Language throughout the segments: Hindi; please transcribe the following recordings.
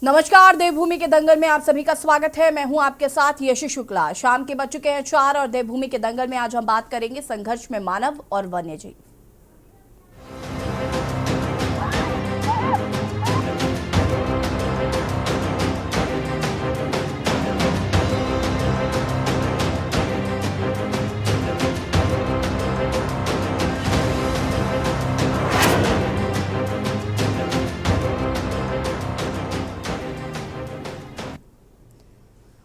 नमस्कार, देवभूमि के दंगल में आप सभी का स्वागत है। मैं हूं आपके साथ यशी शुक्ला। शाम के बज चुके हैं 4 और देवभूमि के दंगल में आज हम बात करेंगे संघर्ष में मानव और वन्यजीव।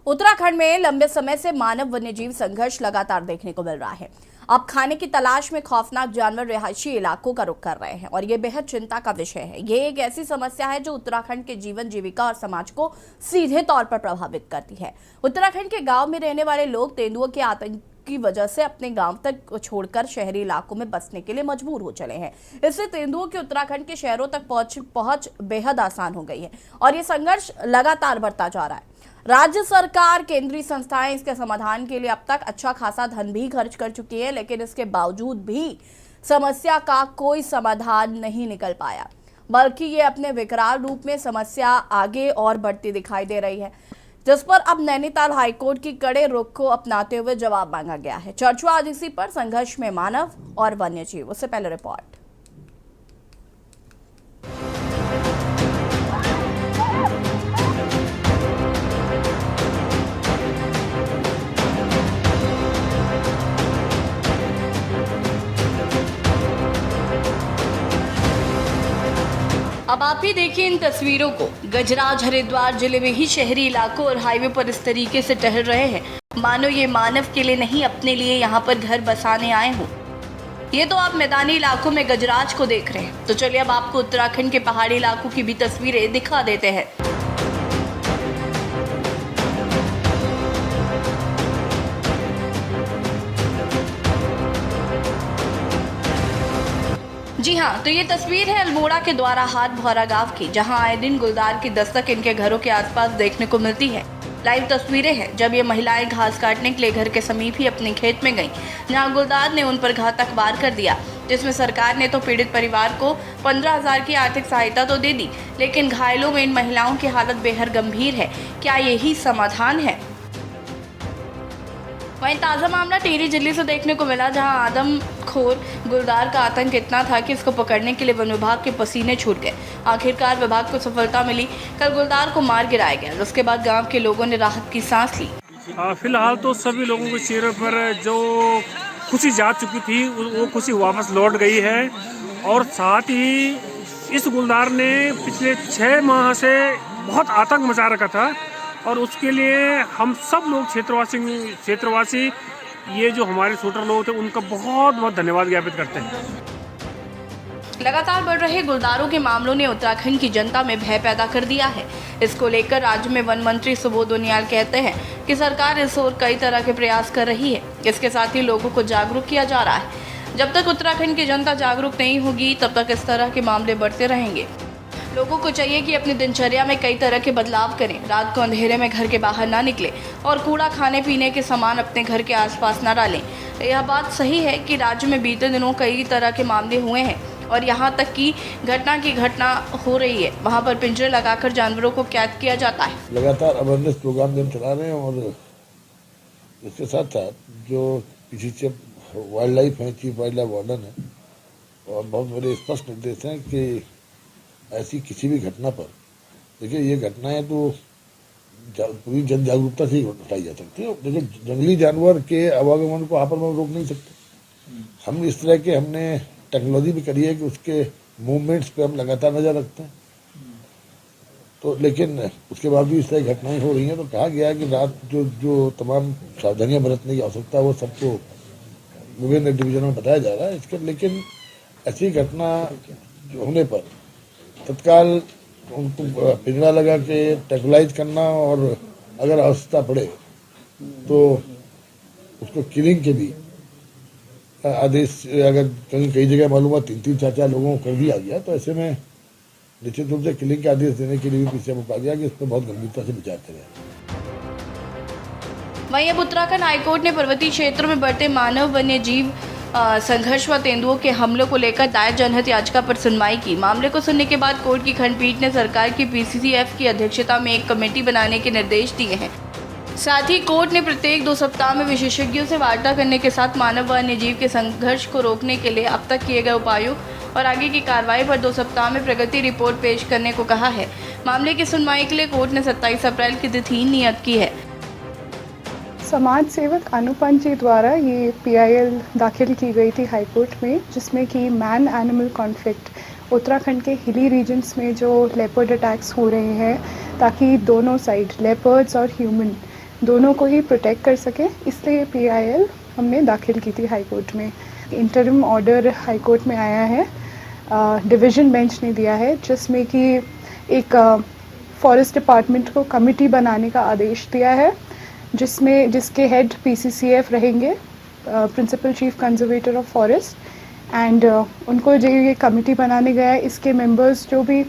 उत्तराखंड में लंबे समय से मानव वन्यजीव संघर्ष लगातार देखने को मिल रहा है। अब खाने की तलाश में खौफनाक जानवर रिहायशी इलाकों का रुख कर रहे हैं और ये बेहद चिंता का विषय है। ये एक ऐसी समस्या है जो उत्तराखंड के जीवन जीविका और समाज को सीधे तौर पर प्रभावित करती है। उत्तराखंड के गांव में रहने वाले लोग तेंदुओं के आतंक की वजह से अपने गांव तक छोड़कर शहरी इलाकों में बसने के लिए मजबूर हो चले हैं। इससे तेंदुओं के उत्तराखंड के शहरों तक पहुंच बेहद आसान हो गई है और ये संघर्ष लगातार बढ़ता जा रहा है। राज्य सरकार, केंद्रीय संस्थाएं इसके समाधान के लिए अब तक अच्छा खासा धन भी खर्च कर चुकी है, लेकिन इसके बावजूद भी समस्या का कोई समाधान नहीं निकल पाया, बल्कि ये अपने विकराल रूप में समस्या आगे और बढ़ती दिखाई दे रही है, जिस पर अब नैनीताल हाईकोर्ट की कड़े रुख को अपनाते हुए जवाब मांगा गया है। चर्चा आज इसी पर, संघर्ष में मानव और वन्यजीव। उससे पहले रिपोर्ट। अब आप ही देखिए इन तस्वीरों को। गजराज हरिद्वार जिले में ही शहरी इलाकों और हाईवे पर इस तरीके से टहल रहे हैं मानो ये मानव के लिए नहीं, अपने लिए यहाँ पर घर बसाने आए हों। ये तो आप मैदानी इलाकों में गजराज को देख रहे हैं, तो चलिए अब आपको उत्तराखंड के पहाड़ी इलाकों की भी तस्वीरें दिखा देते हैं। जी हाँ, तो ये तस्वीर है अल्मोड़ा के द्वारा हाट भौरा गांव की, जहां आए दिन गुलदार की दस्तक इनके घरों के आसपास देखने को मिलती है। लाइव तस्वीरें हैं जब ये महिलाएं घास काटने के लिए घर के समीप ही अपने खेत में गईं, जहां गुलदार ने उन पर घातक वार कर दिया, जिसमें सरकार ने तो पीड़ित परिवार को 15,000 की आर्थिक सहायता तो दे दी, लेकिन घायलों में इन महिलाओं की हालत बेहद गंभीर है। क्या यही समाधान है? वहीं ताज़ा मामला टिहरी जिले से देखने को मिला, जहां आदमखोर गुलदार का आतंक इतना था कि इसको पकड़ने के लिए वन विभाग के पसीने छूट गए। आखिरकार विभाग को सफलता मिली, कल गुलदार को मार गिराया गया, जिसके बाद गांव के लोगों ने राहत की सांस ली। फिलहाल तो सभी लोगों के चेहरे पर जो खुशी जा चुकी थी वो खुशी वापस लौट गई है, और साथ ही इस गुलदार ने पिछले 6 माह से बहुत आतंक मचा रखा था, और उसके लिए हम सब लोग क्षेत्रवासी ये जो हमारे शूटर लोग थे उनका बहुत बहुत धन्यवाद ज्ञापित करते हैं। लगातार बढ़ रहे गुलदारों के मामलों ने उत्तराखंड की जनता में भय पैदा कर दिया है। इसको लेकर राज्य में वन मंत्री सुबोध उनियाल कहते हैं कि सरकार इस ओर कई तरह के प्रयास कर रही है। इसके साथ ही लोगों को जागरूक किया जा रहा है। जब तक उत्तराखंड की जनता जागरूक नहीं होगी, तब तक इस तरह के मामले बढ़ते रहेंगे। लोगों को चाहिए कि अपनी दिनचर्या में कई तरह के बदलाव करें, रात को अंधेरे में घर के बाहर ना निकले और कूड़ा खाने पीने के सामान अपने घर के आसपास ना डालें। यह बात सही है कि राज्य में बीते दिनों कई तरह के मामले हुए हैं और यहाँ तक कि घटना हो रही है, वहाँ पर पिंजरे लगाकर जानवरों को कैद किया जाता है। लगातार अवेयरनेस प्रोग्राम हम चला रहे हैं, और इसके साथ साथ जो पीछे वाइल्ड लाइफ है, चीफ वाइल्ड लाइफ वार्डन है, और बहुत बड़े स्पष्ट निर्देश हैं कि ऐसी किसी भी घटना पर, देखिए ये घटनाएं तो पूरी जन जागरूकता से ही हटाई जा सकती है। देखिए जंगली जानवर के आवागमन को आप हम रोक नहीं सकते। हम इस तरह के हमने टेक्नोलॉजी भी करी है कि उसके मूवमेंट्स पे हम लगातार नजर रखते हैं, तो लेकिन उसके बाद भी इस तरह घटनाएं हो रही हैं। तो कहा गया है कि रात जो तमाम सावधानियां बरतने की आवश्यकता है वो सबको विभिन्न डिवीजनों में बताया जा रहा है। इसके लेकिन ऐसी घटना जो होने पर तत्काल उनको पिंजरा लगा के टेक्नोलाइज करना, और अगर आवश्यकता पड़े तो उसको किलिंग के भी आदेश अगर कई जगह मालूम हुआ 3-3, 4-4 लोगों को कर दिया गया, तो ऐसे में निश्चित रूप से किलिंग के आदेश देने के लिए भी पीछे मुका गया कि इस पर बहुत गंभीरता से विचार करें। वहीं अब उत्तराखंड हाईकोर्ट ने पर्वतीय क्षेत्रों में बढ़ते मानव वन्य जीव संघर्ष व तेंदुओं के हमलों को लेकर दायर जनहित याचिका पर सुनवाई की। मामले को सुनने के बाद कोर्ट की खंडपीठ ने सरकार की पीसीसीएफ की अध्यक्षता में एक कमेटी बनाने के निर्देश दिए हैं। साथ ही कोर्ट ने प्रत्येक 2 सप्ताह में विशेषज्ञों से वार्ता करने के साथ मानव वन्य जीव के संघर्ष को रोकने के लिए अब तक किए गए उपायों और आगे की कार्रवाई पर 2 सप्ताह में प्रगति रिपोर्ट पेश करने को कहा है। मामले की सुनवाई के लिए कोर्ट ने 27 अप्रैल की तिथि नियत की है। समाज सेवक अनुपम जी द्वारा ये पीआईएल दाखिल की गई थी हाईकोर्ट में, जिसमें कि मैन एनिमल कॉन्फ्लिक्ट उत्तराखंड के हिली रीजन्स में जो लेपर्ड अटैक्स हो रहे हैं, ताकि दोनों साइड लेपर्ड्स और ह्यूमन दोनों को ही प्रोटेक्ट कर सके, इसलिए पीआईएल हमने दाखिल की थी हाईकोर्ट में। इंटरिम ऑर्डर हाईकोर्ट में आया है, डिवीज़न बेंच ने दिया है, जिसमें कि एक फॉरेस्ट डिपार्टमेंट को कमेटी बनाने का आदेश दिया है, जिसके हेड पीसीसीएफ रहेंगे, principal chief conservator of forest, and उनको जो ये कमेटी बनाने गया है, इसके मेंबर्स जो भी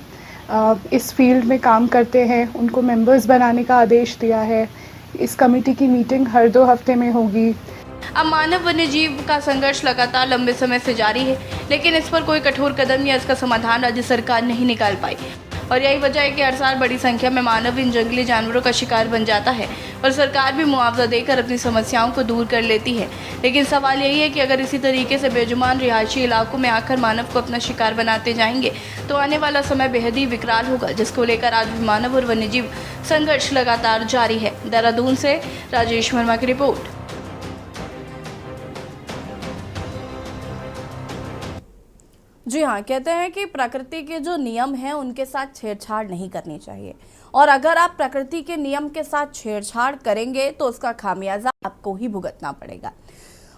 इस फील्ड में काम करते हैं उनको मेंबर्स बनाने का आदेश दिया है। इस कमेटी की मीटिंग हर 2 हफ्ते में होगी। अब मानव वन्य जीव का संघर्ष लगातार लंबे समय से जारी है, लेकिन इस पर कोई कठोर कदम या इसका समाधान राज्य सरकार नहीं निकाल पाई, और यही वजह है कि हर साल बड़ी संख्या में मानव इन जंगली जानवरों का शिकार बन जाता है और सरकार भी मुआवजा देकर अपनी समस्याओं को दूर कर लेती है। लेकिन सवाल यही है कि अगर इसी तरीके से बेजुबान रिहायशी इलाकों में आकर मानव को अपना शिकार बनाते जाएंगे तो आने वाला समय बेहद ही विकराल होगा, जिसको लेकर आज भी मानव और वन्यजीव संघर्ष लगातार जारी है। देहरादून से राजेश वर्मा की रिपोर्ट। जी हाँ, कहते हैं कि प्रकृति के जो नियम हैं उनके साथ छेड़छाड़ नहीं करनी चाहिए, और अगर आप प्रकृति के नियम के साथ छेड़छाड़ करेंगे तो उसका खामियाजा आपको ही भुगतना पड़ेगा।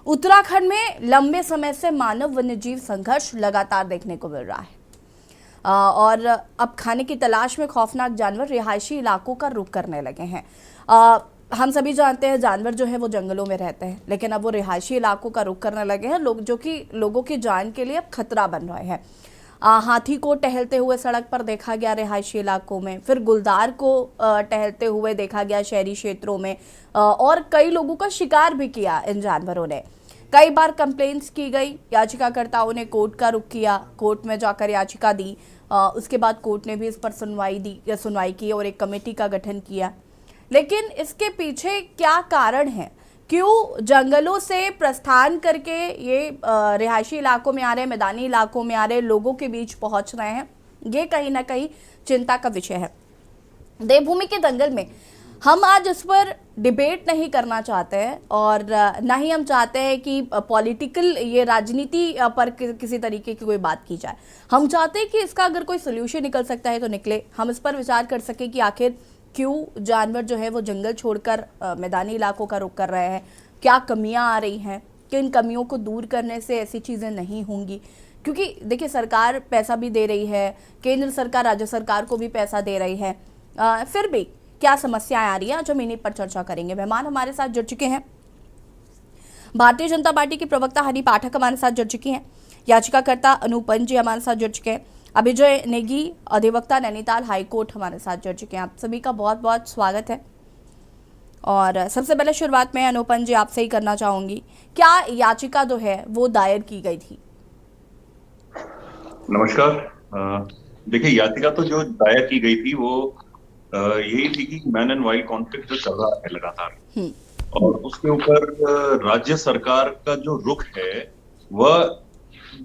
उत्तराखंड में लंबे समय से मानव वन्यजीव संघर्ष लगातार देखने को मिल रहा है, और अब खाने की तलाश में खौफनाक जानवर रिहायशी इलाकों का रुख करने लगे हैं। हम सभी जानते हैं जानवर जो है वो जंगलों में रहते हैं, लेकिन अब वो रिहायशी इलाकों का रुख करने लगे हैं, लोग जो कि लोगों की जान के लिए अब खतरा बन रहे हैं। हाथी को टहलते हुए सड़क पर देखा गया रिहायशी इलाकों में, फिर गुलदार को टहलते हुए देखा गया शहरी क्षेत्रों में, और कई लोगों का शिकार भी किया इन जानवरों ने। कई बार कंप्लेंट्स की गई, याचिकाकर्ताओं ने कोर्ट का रुख किया, कोर्ट में जाकर याचिका दी, उसके बाद कोर्ट ने भी इस पर सुनवाई की और एक कमेटी का गठन किया। लेकिन इसके पीछे क्या कारण है, क्यों जंगलों से प्रस्थान करके ये रिहायशी इलाकों में आ रहे, मैदानी इलाकों में आ रहे लोगों के बीच पहुंच रहे हैं, ये कहीं ना कहीं चिंता का विषय है। देवभूमि के दंगल में हम आज इस पर डिबेट नहीं करना चाहते हैं, और ना ही हम चाहते हैं कि पॉलिटिकल ये राजनीति पर किसी तरीके की कोई बात की जाए। हम चाहते हैं कि इसका अगर कोई सोल्यूशन निकल सकता है तो निकले, हम इस पर विचार कर सकें कि आखिर क्यों जानवर जो है वो जंगल छोड़कर मैदानी इलाकों का रुख कर रहे हैं, क्या कमियां आ रही हैं, किन कमियों को दूर करने से ऐसी चीज़ें नहीं होंगी। क्योंकि देखिए, सरकार पैसा भी दे रही है, केंद्र सरकार राज्य सरकार को भी पैसा दे रही है, फिर भी क्या समस्याएं आ रही हैं, जो हम इन्हीं पर चर्चा करेंगे। मेहमान हमारे साथ जुड़ चुके हैं, भारतीय जनता पार्टी की प्रवक्ता हनी पाठक हमारे साथ जुड़ चुकी हैं, याचिकाकर्ता अनुपम जी हमारे साथ जुड़ चुके हैं, अभिजय नेगी अधिवक्ता नैनीताल हाईकोर्ट हमारे साथ जुड़ चुके हैं। आप सभी का बहुत बहुत स्वागत है। और सबसे पहले शुरुआत में अनुपम जी आपसे ही करना चाहूंगी, क्या याचिका जो है वो दायर की गई थी? नमस्कार। देखिए, याचिका तो जो दायर की गई थी वो यही थी कि मैन एंड वाइल्ड कॉन्फ्लिक्ट जो चल रहा है लगातार, और उसके ऊपर राज्य सरकार का जो रुख है वह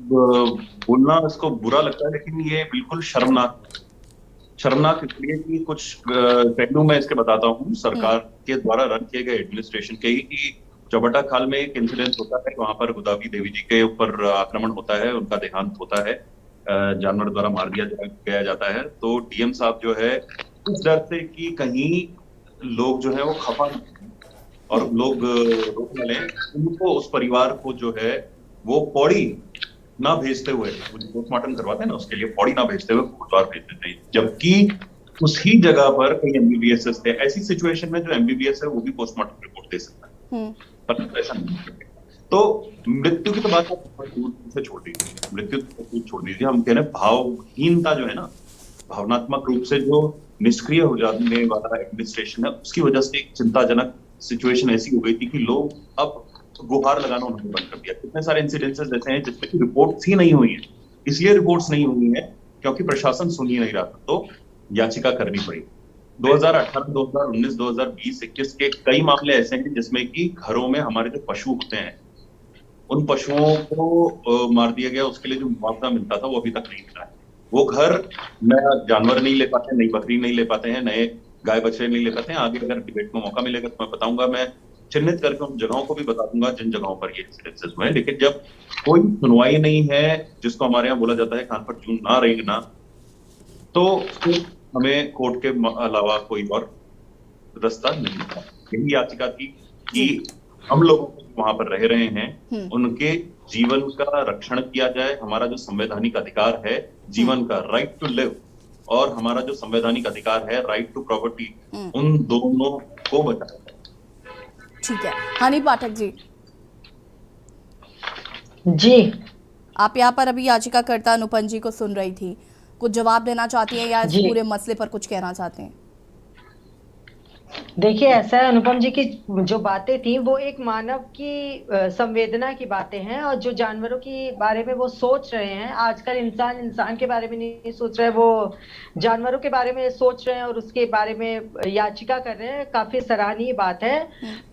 बोलना इसको बुरा लगता है, लेकिन ये बिल्कुल शर्मनाक इसलिए कि कुछ पहलू मैं इसके बताता हूँ। सरकार के द्वारा रन किए गए एडमिनिस्ट्रेशन के ही कि चौबटा खाल में एक इंसिडेंट होता है, वहां पर गोदावरी देवी जी के ऊपर आक्रमण होता है, उनका देहांत होता है, जानवर द्वारा मार दिया जाता है। तो डीएम साहब जो है इस डर से कि कहीं लोग जो है वो खफा और लोग रोकने लें, उनको उस परिवार को जो है वो पौड़ी ना भेजते हुए, पोस्टमार्टम करवाते हैं ना, उसके लिए पौड़ी ना भेजते हुए गुरुद्वार भेज देते हैं, जबकि उसी जगह पर कई एमबीबीएस थे। ऐसी सिचुएशन में जो एमबीबीएस है वो भी पोस्टमार्टम रिपोर्ट दे सकता है, पर ऐसा नहीं है। तो मृत्यु की तो बात आप दूर से छोड़ दीजिए, मृत्यु तो छोड़ दीजिए, हम कह रहे हैं भावहीनता जो है ना, भावनात्मक रूप से जो निष्क्रिय हो जाने वाला एडमिनिस्ट्रेशन है, उसकी वजह से एक चिंताजनक सिचुएशन ऐसी हो गई थी कि लोग अब गुहार लगाना उन्होंने बंद कर दिया। कितने सारे इंसिडेंसेस ऐसे हैं जिसमें कि रिपोर्ट्स ही नहीं हुई है, इसलिए रिपोर्ट्स नहीं हुई है क्योंकि प्रशासन सुन ही नहीं रहा था, तो याचिका करनी पड़ी। 2018, 2019, 2020, 21 के कई मामले ऐसे हैं जिसमें कि घरों में हमारे जो पशु होते हैं, उन पशुओं को मार दिया गया, उसके लिए जो मुआवजा मिलता था वो अभी तक नहीं मिला है। वो घर नया जानवर नहीं ले पाते, नई बकरी नहीं ले पाते हैं, नए गाय बछड़े नहीं ले पाते हैं। आगे अगर डिबेट में मौका मिलेगा तो मैं बताऊंगा, मैं चिन्हित करके उन जगहों को भी बता दूंगा जिन जगहों पर ये इंसिडेंसेस हुए हैं। लेकिन जब कोई सुनवाई नहीं है, जिसको हमारे यहाँ बोला जाता है कान पर जूं ना रेंगना, तो फिर हमें कोर्ट के अलावा कोई और रास्ता नहीं था। यही याचिका थी कि हम लोग वहां पर रह रहे हैं, उनके जीवन का रक्षण किया जाए। हमारा जो संवैधानिक अधिकार है जीवन का, राइट टू लिव, और हमारा जो संवैधानिक अधिकार है राइट टू प्रॉपर्टी, उन दोनों को बचाया जाए। ठीक है, हनी पाठक जी आप यहाँ पर अभी याचिकाकर्ता अनुपम जी को सुन रही थी, कुछ जवाब देना चाहती हैं या इस पूरे मसले पर कुछ कहना चाहते हैं? देखिए, ऐसा है, अनुपम जी की जो बातें थी वो एक मानव की संवेदना की बातें हैं, और जो जानवरों के बारे में वो सोच रहे हैं। आजकल इंसान के बारे में नहीं सोच रहे, वो जानवरों के बारे में सोच रहे हैं और उसके बारे में याचिका कर रहे हैं। काफी सराहनीय बात है।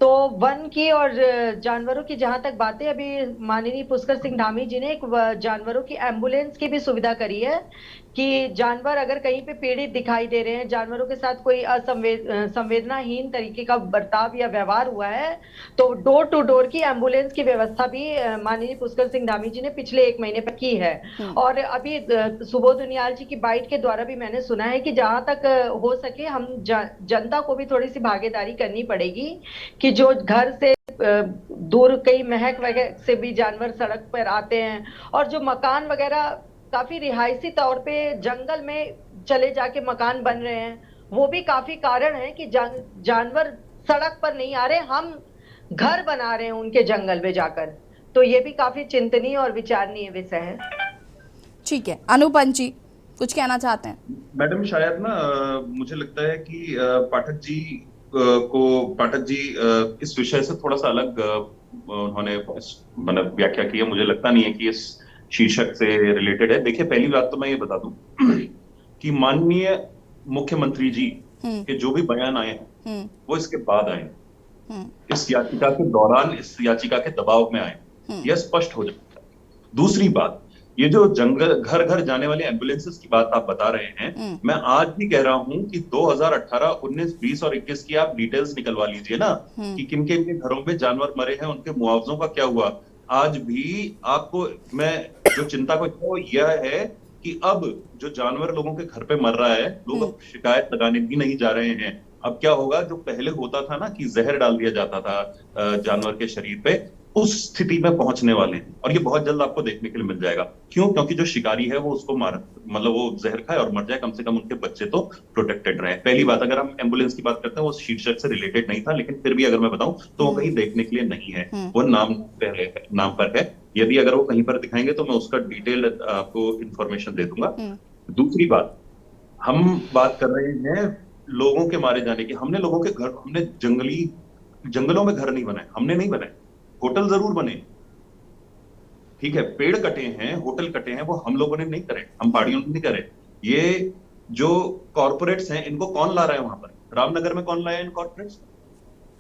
तो वन की और जानवरों की जहां तक बातें, अभी माननीय पुष्कर सिंह धामी जी ने एक जानवरों की एम्बुलेंस की भी सुविधा करी है कि जानवर अगर कहीं पे पीड़ित दिखाई दे रहे हैं, जानवरों के साथ कोई संवेदनाहीन तरीके का बर्ताव या व्यवहार हुआ है, तो डोर टू डोर की एम्बुलेंस की व्यवस्था भी माननीय पुष्कर सिंह धामी जी ने पिछले 1 महीने पर की है। और अभी सुबोध उनियाल जी की बाइट के द्वारा भी मैंने सुना है कि जहां तक हो सके हम जनता को भी थोड़ी सी भागीदारी करनी पड़ेगी कि जो घर से दूर कई महक वगैरह से भी जानवर सड़क पर आते हैं, और जो मकान वगैरह काफी रिहायशी तौर पे जंगल में चले जाके मकान बन रहे हैं, वो भी काफी कारण है कि जानवर सड़क पर नहीं आ रहे, हम घर बना रहे हैं उनके जंगल में जाकर। तो ये भी काफी चिंतनीय और विचारणीय विषय है। ठीक है, अनुपम जी कुछ कहना चाहते हैं? मैडम, शायद ना मुझे लगता है कि पाठक जी इस विषय से थोड़ा सा अलग उन्होंने मतलब व्याख्या की है। मुझे लगता नहीं है कि इस शीर्षक से रिलेटेड है। देखिए, पहली बात तो मैं ये बता दूं कि माननीय मुख्यमंत्री जी के जो भी बयान आए हैं वो इसके बाद आए, इस याचिका के दौरान, इस याचिका के दबाव में आए, यह स्पष्ट हो जाता है। दूसरी बात, ये जो जंगल घर घर जाने वाली एम्बुलेंसेस की बात आप बता रहे हैं, मैं आज भी कह रहा हूं कि 2018, 19, 20 और 21 की आप डिटेल्स निकलवा लीजिए ना कि किन किन के घरों में जानवर मरे हैं, उनके मुआवजों का क्या हुआ। आज भी आपको मैं जो चिंता को यह है कि अब जो जानवर लोगों के घर पे मर रहा है, लोग अब शिकायत लगाने भी नहीं जा रहे हैं। अब क्या होगा, जो पहले होता था ना कि जहर डाल दिया जाता था जानवर के शरीर पे, उस स्थिति में पहुंचने वाले हैं, और ये बहुत जल्द आपको देखने के लिए मिल जाएगा। क्यों? क्योंकि जो शिकारी है वो उसको मतलब वो जहर खाए और मर जाए, कम से कम उनके बच्चे तो प्रोटेक्टेड रहे। पहली बात, अगर हम एम्बुलेंस की बात करते हैं, वो शीर्षक से रिलेटेड नहीं था, लेकिन फिर भी अगर मैं बताऊं तो वो कहीं देखने के लिए नहीं है, वो नाम पर है। यदि अगर वो कहीं पर दिखाएंगे तो मैं उसका डिटेल आपको इंफॉर्मेशन दे दूंगा। दूसरी बात, हम बात कर रहे हैं लोगों के मारे जाने की। हमने लोगों के घर, हमने जंगलों में घर नहीं बनाए, हमने नहीं बनाए, होटल जरूर बने, ठीक है, पेड़ कटे हैं, होटल कटे हैं, वो हम लोगों ने नहीं करे, हम पहाड़ियों ने नहीं करे। ये जो कॉर्पोरेट्स हैं, इनको कौन ला रहा है वहां पर? रामनगर में कौन लाया इन कॉर्पोरेट्स?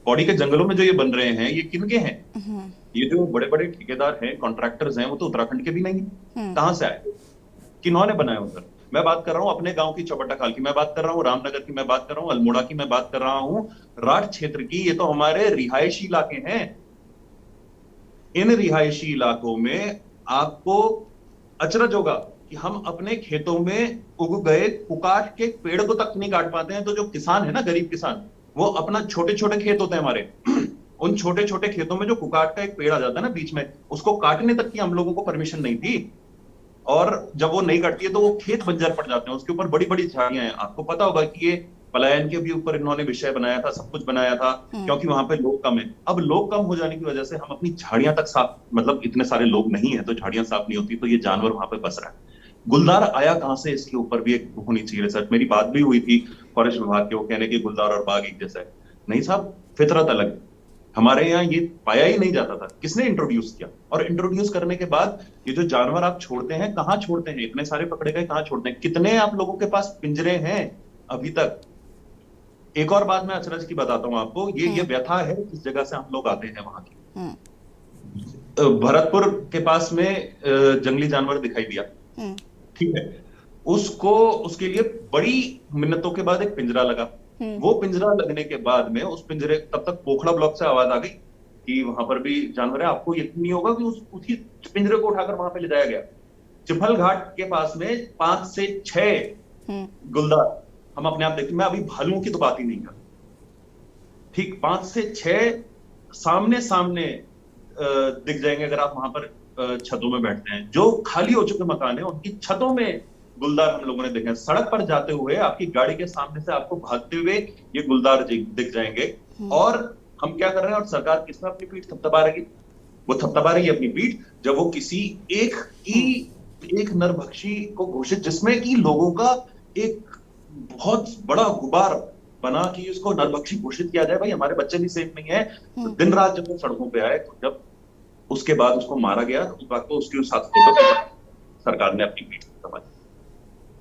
पौड़ी के जंगलों में जो ये बन रहे हैं, ये किनके हैं? ये जो बड़े बड़े ठेकेदार हैं, कॉन्ट्रैक्टर्स हैं, वो तो उत्तराखंड के भी नहीं है। कहां से आए? किन्होंने बनाया उधर? मैं बात कर रहा हूं अपने गांव की, चौबट्टा खाल की मैं बात कर रहा हूं, रामनगर की मैं बात कर रहा हूं, अल्मोड़ा की मैं बात कर रहा हूं, राठ क्षेत्र की। ये तो हमारे रिहायशी इलाके हैं। इन रिहायशी इलाकों में आपको अचरज होगा कि हम अपने खेतों में उग गए कुकाट के पेड़ को तक नहीं काट पाते हैं। तो जो किसान है ना, गरीब किसान, वो अपना छोटे छोटे खेत होते हैं हमारे, उन छोटे छोटे खेतों में जो कुकाट का एक पेड़ आ जाता है ना बीच में, उसको काटने तक की हम लोगों को परमिशन नहीं थी। और जब वो नहीं कटती है तो वो खेत बंजर पड़ जाते हैं, उसके ऊपर बड़ी बड़ी झाड़ियां हैं। आपको पता होगा कि ये पलायन के भी ऊपर इन्होंने विषय बनाया था, सब कुछ बनाया था, क्योंकि वहां पे लोग कम है। अब लोग कम हो जाने की वजह से हम अपनी झाड़ियां तक साफ, मतलब इतने सारे लोग नहीं है तो झाड़ियां साफ नहीं होती, तो ये जानवर वहां पे बस रहा है। गुलदार आया कहां से, इसके ऊपर भी एक होनी चाहिए रिसर्च। मेरी बात भी हुई थी फॉरेस्ट विभाग के, वो कहने की गुलदार और बाघ एक जैसा है। नहीं साहब, फितरत अलग है। हमारे यहाँ ये पाया ही नहीं जाता था, किसने इंट्रोड्यूस किया? और इंट्रोड्यूस करने के बाद ये जो जानवर आप छोड़ते हैं, कहाँ छोड़ते हैं? इतने सारे पकड़े गए, कहाँ छोड़ते हैं? कितने आप लोगों के पास पिंजरे हैं अभी तक? एक और बात मैं अचरज की बताता हूँ आपको, ये व्यथा है जिस जगह से हम लोग आते हैं वहां की। भरतपुर के पास में जंगली जानवर दिखाई दिया, ठीक है, उसको उसके लिए बड़ी मिन्नतों के बाद एक पिंजरा लगा। वो पिंजरा लगने के बाद में उस पिंजरे, तब तक पोखड़ा ब्लॉक से आवाज आ गई कि वहां पर भी जानवर है। आपको यकीन नहीं होगा कि उसी पिंजरे को उठाकर वहां पे ले जाया गया। चिफल घाट के पास में 5 से 6 गुलदार हम अपने आप देखते, मैं अभी भालुओं की तो बात ही नहीं कर, ठीक 5 से 6 सामने सामने दिख जाएंगे अगर आप वहां पर छतों में बैठते हैं। जो खाली हो चुके मकान है उनकी छतों में गुलदार हम लोगों ने देखे। सड़क पर जाते हुए आपकी गाड़ी के सामने से आपको भागते हुए ये गुलदार दिख जाएंगे। और हम क्या कर रहे हैं, और सरकार किसमें अपनी पीठ थपथपा रही है? वो थपथपा रही है अपनी पीठ जब वो किसी एक नरभक्षी को घोषित, जिसमें कि लोगों का एक बहुत बड़ा गुबार बना कि उसको नरभक्षी घोषित किया जाए। भाई हमारे बच्चे भी सेफ नहीं है। तो दिन रात जब वो सड़कों पे आए, तो जब उसके बाद उसको मारा गया, तो उस बात को उसके साथ फोटो सरकार ने अपनी पीठ थपथपा दी।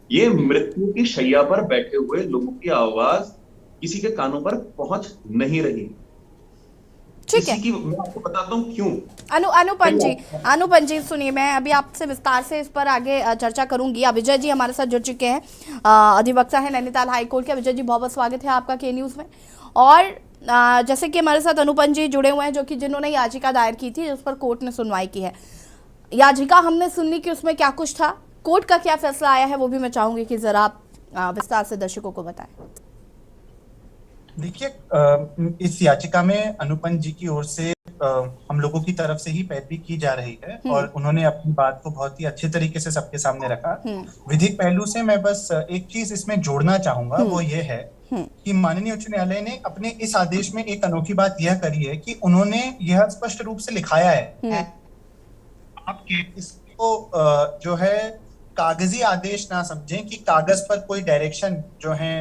ये मृत्यु की शैया पर बैठे हुए लोगों की आवाज किसी के कानों पर पहुंच नहीं रही। ठीक है, मैं आपको बताता हूँ क्यों। अनुपन जी सुनिए, मैं अभी आपसे विस्तार से इस पर आगे चर्चा करूंगी। अविजय जी हमारे साथ जुड़ चुके हैं, अधिवक्ता है नैनीताल हाईकोर्ट के। अविजय जी बहुत बहुत स्वागत है आपका के न्यूज़ में। और जैसे कि हमारे साथ अनुपन जी जुड़े हुए हैं, जो कि जिन्होंने याचिका दायर की थी उस पर कोर्ट ने सुनवाई की है। याचिका हमने सुननी कि उसमें क्या कुछ था, कोर्ट का क्या फैसला आया है, वो भी मैं चाहूंगी कि जरा आप विस्तार से दर्शकों को बताएं। देखिए, इस याचिका में अनुपन जी की ओर से हम लोगों की तरफ से ही पैरवी की जा रही है और उन्होंने अपनी बात को बहुत ही अच्छे तरीके से सबके सामने रखा। विधिक पहलू से मैं बस एक चीज इसमें जोड़ना चाहूंगा, वो ये है कि माननीय उच्च न्यायालय ने अपने इस आदेश में एक अनोखी बात यह करी है कि उन्होंने यह स्पष्ट रूप से लिखाया है आपके इसको जो है कागजी आदेश ना समझें कि कागज पर कोई डायरेक्शन जो है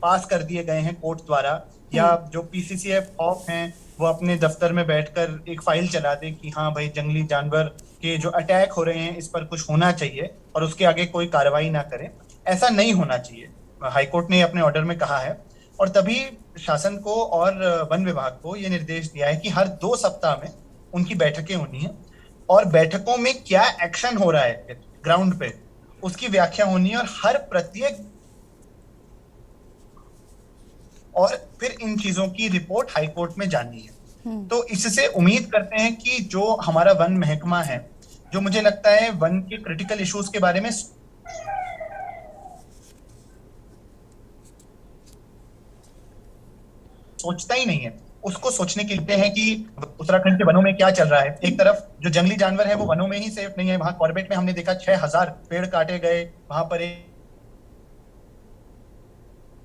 पास कर दिए गए हैं कोर्ट द्वारा, या जो पीसीसीएफ ऑफ हैं वो अपने दफ्तर में बैठकर एक फाइल चला दे कि हाँ भाई जंगली जानवर के जो अटैक हो रहे हैं इस पर कुछ होना चाहिए और उसके आगे कोई कार्रवाई ना करें। ऐसा नहीं होना चाहिए, हाईकोर्ट ने अपने ऑर्डर में कहा है। और तभी शासन को और वन विभाग को ये निर्देश दिया है कि हर 2 सप्ताह में उनकी बैठकें होनी है और बैठकों में क्या एक्शन हो रहा है ग्राउंड पे उसकी व्याख्या होनी है और हर प्रत्येक और फिर इन चीजों की रिपोर्ट हाईकोर्ट में जानी है। तो इससे उम्मीद करते हैं कि जो हमारा वन महकमा है, जो मुझे लगता है वन के क्रिटिकल इश्यूज के बारे में सोचता ही नहीं है, उसको सोचने के लिए है कि उत्तराखंड के वनों में क्या चल रहा है। एक तरफ जो जंगली जानवर है वो वनों में ही सेफ नहीं है। वहां कॉर्बेट में हमने देखा 6000 पेड़ काटे गए, वहां पर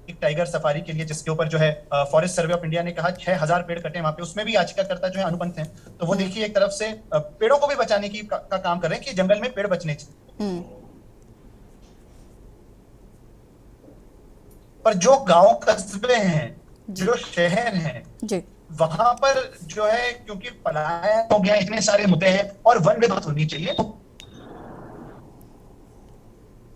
एक टाइगर सफारी के लिए जिसके ऊपर जो है फॉरेस्ट सर्वे ऑफ इंडिया ने कहा 6000 पेड़ कटे वहां पे, उसमें भी याचिकाकर्ता जो है अनुपंथ हैं। तो वो देखिए एक तरफ से पेड़ों को भी बचाने की का काम कर रहे हैं कि जंगल में पेड़ बचने चाहिए, पर जो गांव कस्बे हैं, जो शहर हैं जी, वहां पर जो है क्योंकि पलायन हो गया, इतने सारे मुद्दे हैं और वन विभाग होनी चाहिए।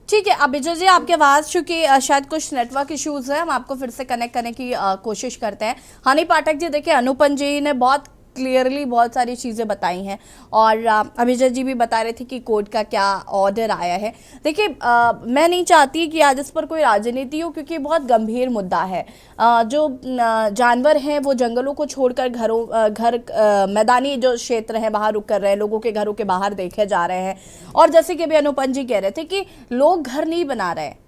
ठीक है अभिजय जी, आपके आवाज चूंकि शायद कुछ नेटवर्क इश्यूज है, हम आपको फिर से कनेक्ट करने की कोशिश करते हैं। हनी पाठक जी, देखिए अनुपन जी ने बहुत क्लियरली बहुत सारी चीज़ें बताई हैं और अभिजय जी भी बता रहे थे कि कोर्ट का क्या ऑर्डर आया है। देखिए मैं नहीं चाहती कि आज इस पर कोई राजनीति हो, क्योंकि बहुत गंभीर मुद्दा है। जो जानवर हैं वो जंगलों को छोड़कर मैदानी जो क्षेत्र हैं वहाँ रुक कर रहे हैं, लोगों के घरों के बाहर देखे जा रहे हैं। और जैसे कि अभी अनुपन जी कह रहे थे कि लोग घर नहीं बना रहे हैं,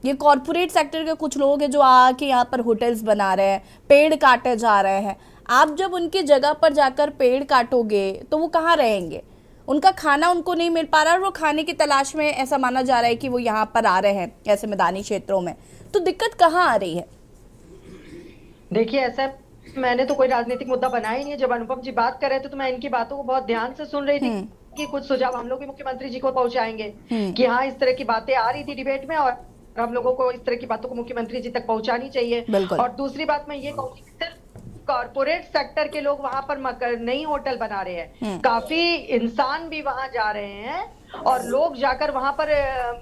ये कॉरपोरेट सेक्टर के कुछ लोग हैं जो आके यहाँ पर होटल्स बना रहे हैं, पेड़ काटे जा रहे हैं। आप जब उनकी जगह पर जाकर पेड़ काटोगे तो वो कहाँ रहेंगे? उनका खाना उनको नहीं मिल पा रहा और वो खाने की तलाश में, ऐसा माना जा रहा है कि वो यहाँ पर आ रहे हैं ऐसे मैदानी क्षेत्रों में। तो दिक्कत कहाँ आ रही है? देखिए, ऐसा मैंने तो कोई राजनीतिक मुद्दा बनाया ही नहीं है। जब अनुपम जी बात कर रहे थे तो मैं इनकी बातों को बहुत ध्यान से सुन रही थी कि कुछ सुझाव हम लोग भी मुख्यमंत्री जी को पहुंचाएंगे कि हाँ, इस तरह की बातें आ रही थी डिबेट में और हम लोगों को इस तरह की बातों को मुख्यमंत्री जी तक पहुंचानी चाहिए। और दूसरी बात मैं ये कहूंगी कि सिर्फ कॉर्पोरेट सेक्टर के लोग वहां पर नई होटल बना रहे हैं, काफी इंसान भी वहां जा रहे हैं और लोग जाकर वहां पर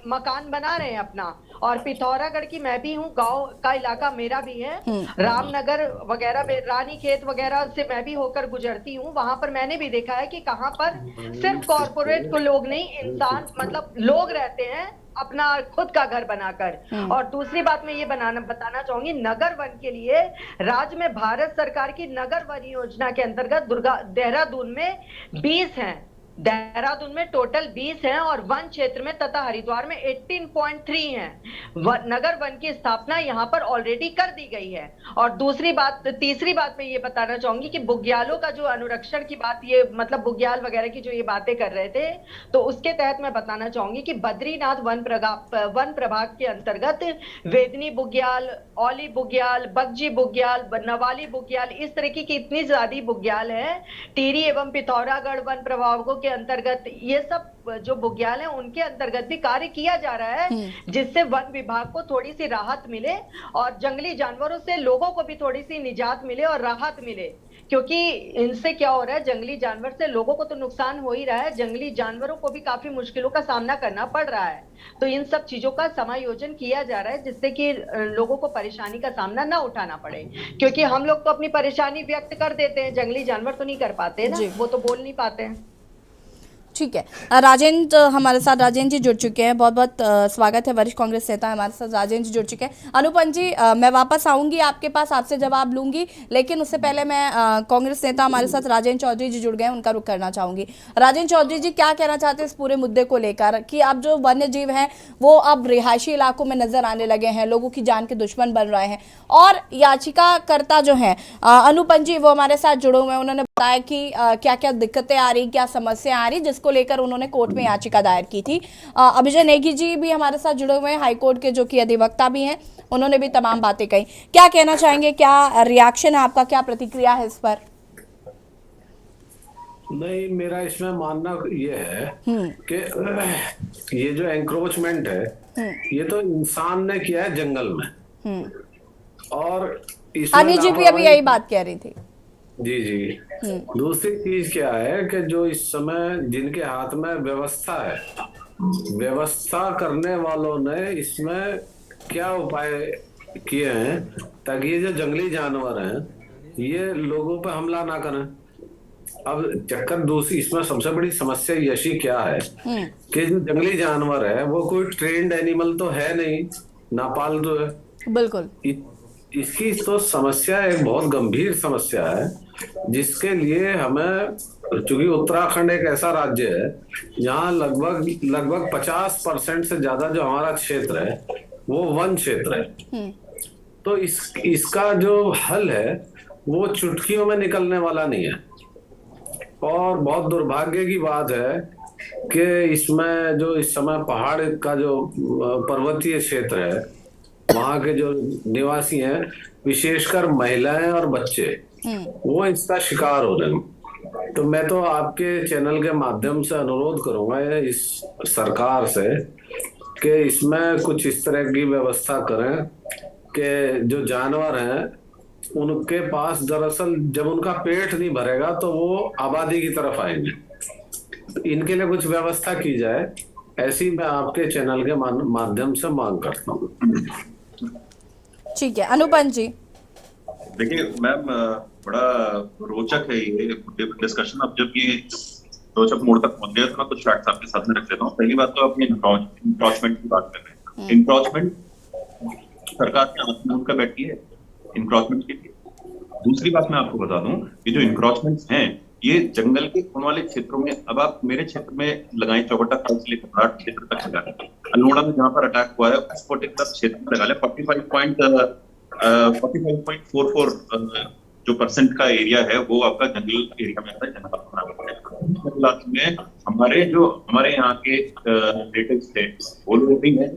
मकान बना रहे हैं अपना। और पिथौरागढ़ की मैं भी हूँ, गांव का इलाका मेरा भी है, रामनगर वगैरह में, रानीखेत वगैरह से मैं भी होकर गुजरती हूँ। वहां पर मैंने भी देखा है कि कहाँ पर सिर्फ कॉर्पोरेट को लोग नहीं, इंसान मतलब लोग रहते हैं अपना खुद का घर बनाकर। और दूसरी बात मैं ये बताना चाहूंगी, नगर वन के लिए राज्य में भारत सरकार की नगर वन योजना के अंतर्गत देहरादून में 20 हैं, देहरादून में टोटल 20 हैं और वन क्षेत्र में तथा हरिद्वार में 18.3 हैं। नगर वन की स्थापना यहाँ पर ऑलरेडी कर दी गई है। और तीसरी बात मैं ये बताना चाहूंगी कि बुग्यालों का जो अनुरक्षण की बात, ये मतलब बुग्याल वगैरह की जो ये बातें कर रहे थे, तो उसके तहत मैं बताना चाहूंगी कि बद्रीनाथ वन प्रभाग के अंतर्गत वेदनी बुग्याल, औली बुग्याल, बगजी बुग्याल, नवाली बुग्याल, इस तरीके की इतनी ज्यादा बुग्याल है। टिहरी एवं पिथौरागढ़ वन प्रभागों के अंतर्गत ये सब जो बुग्याल हैं उनके अंतर्गत भी कार्य किया जा रहा है, जिससे वन विभाग को थोड़ी सी राहत मिले और जंगली जानवरों से लोगों को भी थोड़ी सी निजात मिले और राहत मिले। क्योंकि इनसे क्या हो रहा है, जंगली जानवर से लोगों को तो नुकसान हो ही रहा है, जंगली जानवरों को भी काफी मुश्किलों का सामना करना पड़ रहा है। तो इन सब चीजों का समायोजन किया जा रहा है जिससे कि लोगों को परेशानी का सामना ना उठाना पड़े। क्योंकि हम लोग तो अपनी परेशानी व्यक्त कर देते हैं, जंगली जानवर तो नहीं कर पाते ना, वो तो बोल नहीं पाते हैं। ठीक है, राजेंद्र हमारे साथ, राजेंद्र जी जुड़ चुके हैं, बहुत बहुत स्वागत है, वरिष्ठ कांग्रेस नेता हमारे साथ राजेंद्र जी जुड़ चुके हैं। अनुपम जी, मैं वापस आऊंगी आपके पास, आपसे जवाब लूंगी, लेकिन उससे पहले मैं कांग्रेस नेता हमारे साथ राजेंद्र चौधरी जी जुड़ गए हैं, उनका रुख करना चाहूंगी। राजेंद्र चौधरी जी, क्या कहना चाहते हैं इस पूरे मुद्दे को लेकर कि अब जो वन्य जीव हैं वो अब रिहायशी इलाकों में नजर आने लगे हैं, लोगों की जान के दुश्मन बन रहे हैं, और याचिकाकर्ता जो है अनुपम जी, वो हमारे साथ जुड़े हुए हैं, उन्होंने बताया कि क्या क्या दिक्कतें आ रही, क्या समस्या आ रही, जिसको लेकर उन्होंने कोर्ट में याचिका दायर की थी। अभिजय नेगी जी भी हमारे साथ जुड़े हुए हैं, हाईकोर्ट के जो कि अधिवक्ता भी हैं, उन्होंने भी तमाम बातें कही। क्या कहना चाहेंगे, क्या रिएक्शन है आपका, क्या प्रतिक्रिया है इस पर? नहीं, मेरा इसमें मानना ये है कि ये जो एंक्रोचमेंट है ये तो इंसान ने किया है जंगल में, और अनिल जी भी अभी यही बात कह रही थी। जी। दूसरी चीज क्या है कि जो इस समय जिनके हाथ में व्यवस्था है, व्यवस्था करने वालों ने इसमें क्या उपाय किए हैं ताकि ये जो जंगली जानवर हैं ये लोगों पर हमला ना करें। अब चक्कर दूसरी, इसमें सबसे बड़ी समस्या यशी क्या है कि जो जंगली जानवर है वो कोई ट्रेन्ड एनिमल तो है नहीं, नापालतू है। बिल्कुल, इसकी तो समस्या एक बहुत गंभीर समस्या है, जिसके लिए हमें, चूंकि उत्तराखंड एक ऐसा राज्य है जहाँ लगभग 50% से ज्यादा जो हमारा क्षेत्र है वो वन क्षेत्र है, तो इसका जो हल है वो चुटकियों में निकलने वाला नहीं है। और बहुत दुर्भाग्य की बात है कि इसमें जो इस समय पहाड़ का जो पर्वतीय क्षेत्र है, वहाँ के जो निवासी हैं, विशेषकर महिलाएं और बच्चे, वो इसका शिकार हो रहे हैं। तो मैं तो आपके चैनल के माध्यम से अनुरोध करूंगा इस सरकार से कि इसमें कुछ इस तरह की व्यवस्था करें कि जो जानवर हैं उनके पास, दरअसल जब उनका पेट नहीं भरेगा तो वो आबादी की तरफ आएंगे, तो इनके लिए कुछ व्यवस्था की जाए, ऐसी मैं आपके चैनल के माध्यम से मांग करता हूँ। ठीक है, अनुपम जी। देखिए मैम, बड़ा रोचक है ये डिस्कशन। अब जब ये रोचक मोड़ तक पहुंच गया तो मैं कुछ फैक्ट्स आपके साथ में रख लेता हूँ। पहली बात तो अपनी इंक्रोचमेंट की बात कर रहे हैं। इंक्रोचमेंट सरकार के हाथ में उनका बैठी है इंक्रोचमेंट के लिए। दूसरी बात मैं आपको बता दूं, ये जो इंक्रोचमेंट्स हैं ये जंगल के उन वाले क्षेत्रों में, अब आप मेरे क्षेत्र में लगाएं, चौबट्टा खाल से लेकर घाट क्षेत्र तक लगा लें, अल्मोड़ा में जहां पर अटैक हुआ है उस पर्टिकुलर क्षेत्र में लगा लें, 45.44 जो % का एरिया है वो आपका जंगल एरिया में आता है, जंगल इलाके में हमारे यहाँ के नेटिव्स थे, वो लोग भी हैं।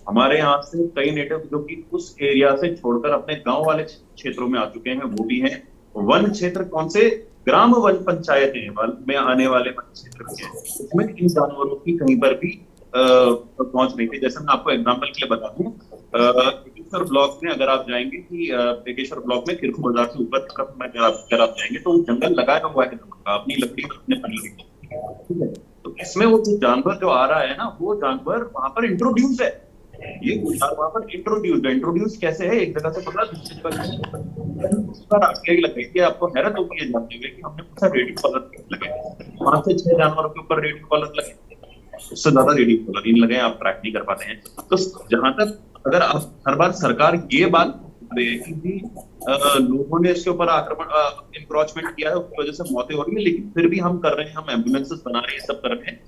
हमारे यहाँ से कई नेटिव जो कि उस एरिया से छोड़कर अपने गांव वाले क्षेत्रों में आ चुके हैं, वो भी हैं। वन क्षेत्र कौन से, ग्राम वन पंचायतें में आने वाले वन क्षेत्र भी हैं, उसमें इन जानवरों की कहीं पर भी पहुंच नहीं थी। जैसे मैं आपको एग्जांपल के लिए बता दूं, एकेश्वर ब्लॉक में अगर आप जाएंगे कि एकेश्वर ब्लॉक में किरखू बाजार से ऊपर तरफ में अगर आप जाएंगे तो जंगल लगाया हुआ है, अपनी लकड़ी अपने बनी हुई, ठीक है। तो इसमें वो जानवर जो आ रहा है ना, वो जानवर वहां पर इंट्रोड्यूस है, ये वहां पर इंट्रोड्यूस कैसे है, एक जगह से पकड़ा दूसरी जगह आगे लगे कि आपको हैरत होगी ये जानते हुए कि हमने पूछा रेडियो कॉलर लगे, 5 से 6 जानवरों के ऊपर रेडियो कॉलर लगे, उससे ज्यादा रेडियो कॉलर नहीं लगे, आप ट्रैक नहीं कर पाते हैं। तो जहां तक अगर आप हर बार सरकार ये बात कि लोगों ने इसके ऊपर आक्रमण इंक्रोचमेंट किया है, उसकी वजह से मौतें हो रही है, लेकिन फिर भी हम कर रहे हैं, हम एम्बुलेंसेस बना रहे हैं, सब कर रहे हैं,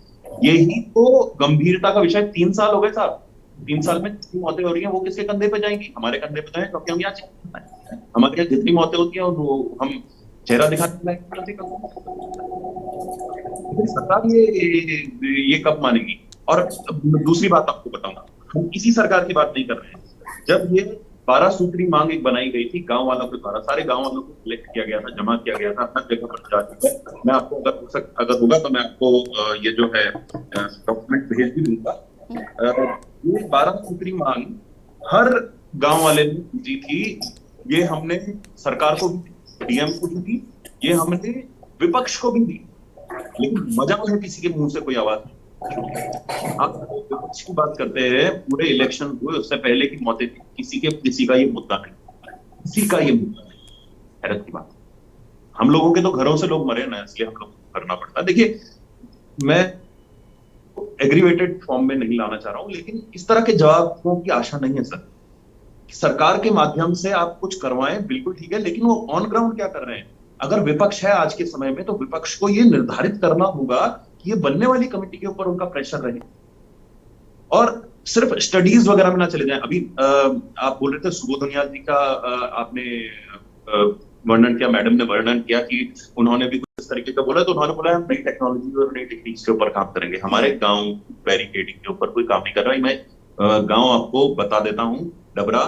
यही तो गंभीरता का विषय। 3 साल हो गए साहब, 3 साल में जितनी मौतें हो रही हैं वो किसके कंधे पे जाएंगी, हमारे कंधे पे जाएंगे, क्योंकि हम यहाँ हमारे यहाँ जितनी मौतें होती हैं वो हम चेहरा दिखाते हैं। सरकार ये कब मानेगी? और दूसरी बात आपको बताऊंगा, हम किसी सरकार की बात नहीं कर रहे हैं। जब ये 12 सूत्री मांग एक बनाई गई थी गांव वालों के द्वारा, सारे गांव वालों को कलेक्ट किया गया था, जमा किया गया था, हर जगह पर जा चुका है। मैं आपको अगर होगा तो मैं आपको ये जो है डॉक्यूमेंट भेज भी दूंगा। ये 12 सूत्री मांग हर गांव वाले ने दी थी, ये हमने सरकार को भी, डीएम को भी दी, ये हमने विपक्ष को भी दी, लेकिन मजा है किसी के मुंह से कोई आवाज नहीं। आप विपक्ष की बात करते हैं, पूरे इलेक्शन हुए उससे पहले की मौतें थी, किसी का ये मुद्दा नहीं, किसी का ये मुद्दा नहीं। हैरत की बात, हम लोगों के तो घरों से लोग मरे ना, इसलिए हम लोग को करना पड़ता। देखिए, मैं एग्रीवेटेड फॉर्म में नहीं लाना चाह रहा हूं, लेकिन इस तरह के जवाबों की आशा नहीं है सर। सरकार के माध्यम से आप कुछ करवाएं, बिल्कुल ठीक है, लेकिन वो ऑन ग्राउंड क्या कर रहे हैं? अगर विपक्ष है आज के समय में, तो विपक्ष को ये निर्धारित करना होगा कि ये बनने वाली कमेटी के ऊपर उनका प्रेशर रहे, और सिर्फ स्टडीज वगैरह में ना चले जाएं। अभी आप बोल रहे थे सुबोध उनियाल जी का, आपने वर्णन किया, मैडम ने वर्णन किया कि उन्होंने भी कुछ इस तरीके का बोला, तो उन्होंने बोला हम नई टेक्नोलॉजी और नई टेक्निक्स के ऊपर काम करेंगे। हमारे गांव बैरिकेडिंग के ऊपर कोई काम नहीं कर रहा है। मैं गांव आपको बता देता हूँ, डबरा,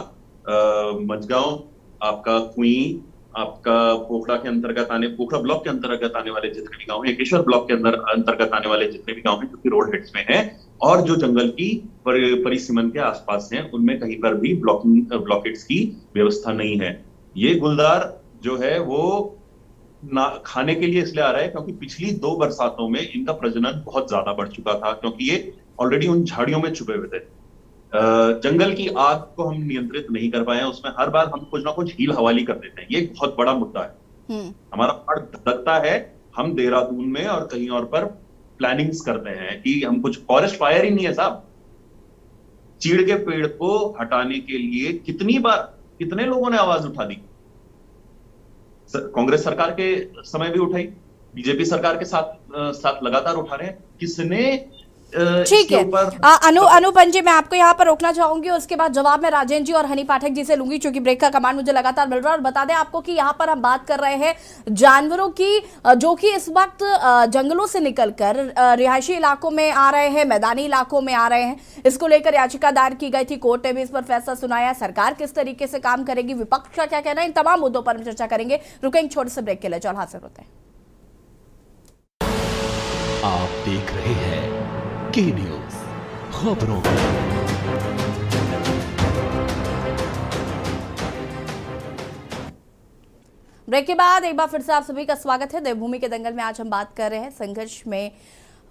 मझगांव, आपका कुई, आपका पोखड़ा के अंतर्गत पोखड़ा ब्लॉक के अंतर्गत आने वाले जितने भी गांव हैं, एकेश्वर ब्लॉक के अंतर्गत आने वाले जितने भी गांव हैं जो कि रोड हेड्स में हैं और जो जंगल की परिसीमन के आसपास हैं, उनमें कहीं पर भी ब्लॉकेट्स की व्यवस्था नहीं है। ये गुलदार जो है वो खाने के लिए इसलिए आ रहा है क्योंकि पिछली 2 बरसातों में इनका प्रजनन बहुत ज्यादा बढ़ चुका था, क्योंकि ये ऑलरेडी उन झाड़ियों में छुपे हुए थे। जंगल की आग को हम नियंत्रित नहीं कर पाए हैं, उसमें हर बार हम कुछ ना कुछ हील हवाली कर देते हैं। ये एक बहुत बड़ा मुद्दा है। हमारा पहाड़ धधकता है, हम देहरादून में और कहीं और पर प्लानिंग्स करते हैं कि हम कुछ, फॉरेस्ट फायर ही नहीं है साहब। चीड़ के पेड़ को हटाने के लिए कितने लोगों ने आवाज उठा दी। कांग्रेस सरकार के समय भी उठाई, बीजेपी सरकार के साथ लगातार उठा रहे हैं। किसने ठीक है। अनुपम जी, मैं आपको यहाँ पर रोकना चाहूंगी, उसके बाद जवाब में राजेंद्र जी और हनी पाठक जी से लूंगी, क्योंकि ब्रेक का कमांड मुझे लगातार मिल रहा है। और बता दें आपको कि यहाँ पर हम बात कर रहे हैं जानवरों की, जो कि इस वक्त जंगलों से निकलकर रिहायशी इलाकों में आ रहे हैं, मैदानी इलाकों में आ रहे हैं। इसको लेकर याचिका दायर की गई थी, कोर्ट ने भी इस पर फैसला सुनाया। सरकार किस तरीके से काम करेगी, विपक्ष का क्या कहना है, इन तमाम मुद्दों पर हम चर्चा करेंगे। रुकेंगे छोटे से ब्रेक के लिए, चल हाजिर होते हैं। आप देख रहे हैं के न्यूज़ खबरों। ब्रेक के बाद एक बार फिर से आप सभी का स्वागत है। देवभूमि के दंगल में आज हम बात कर रहे हैं संघर्ष में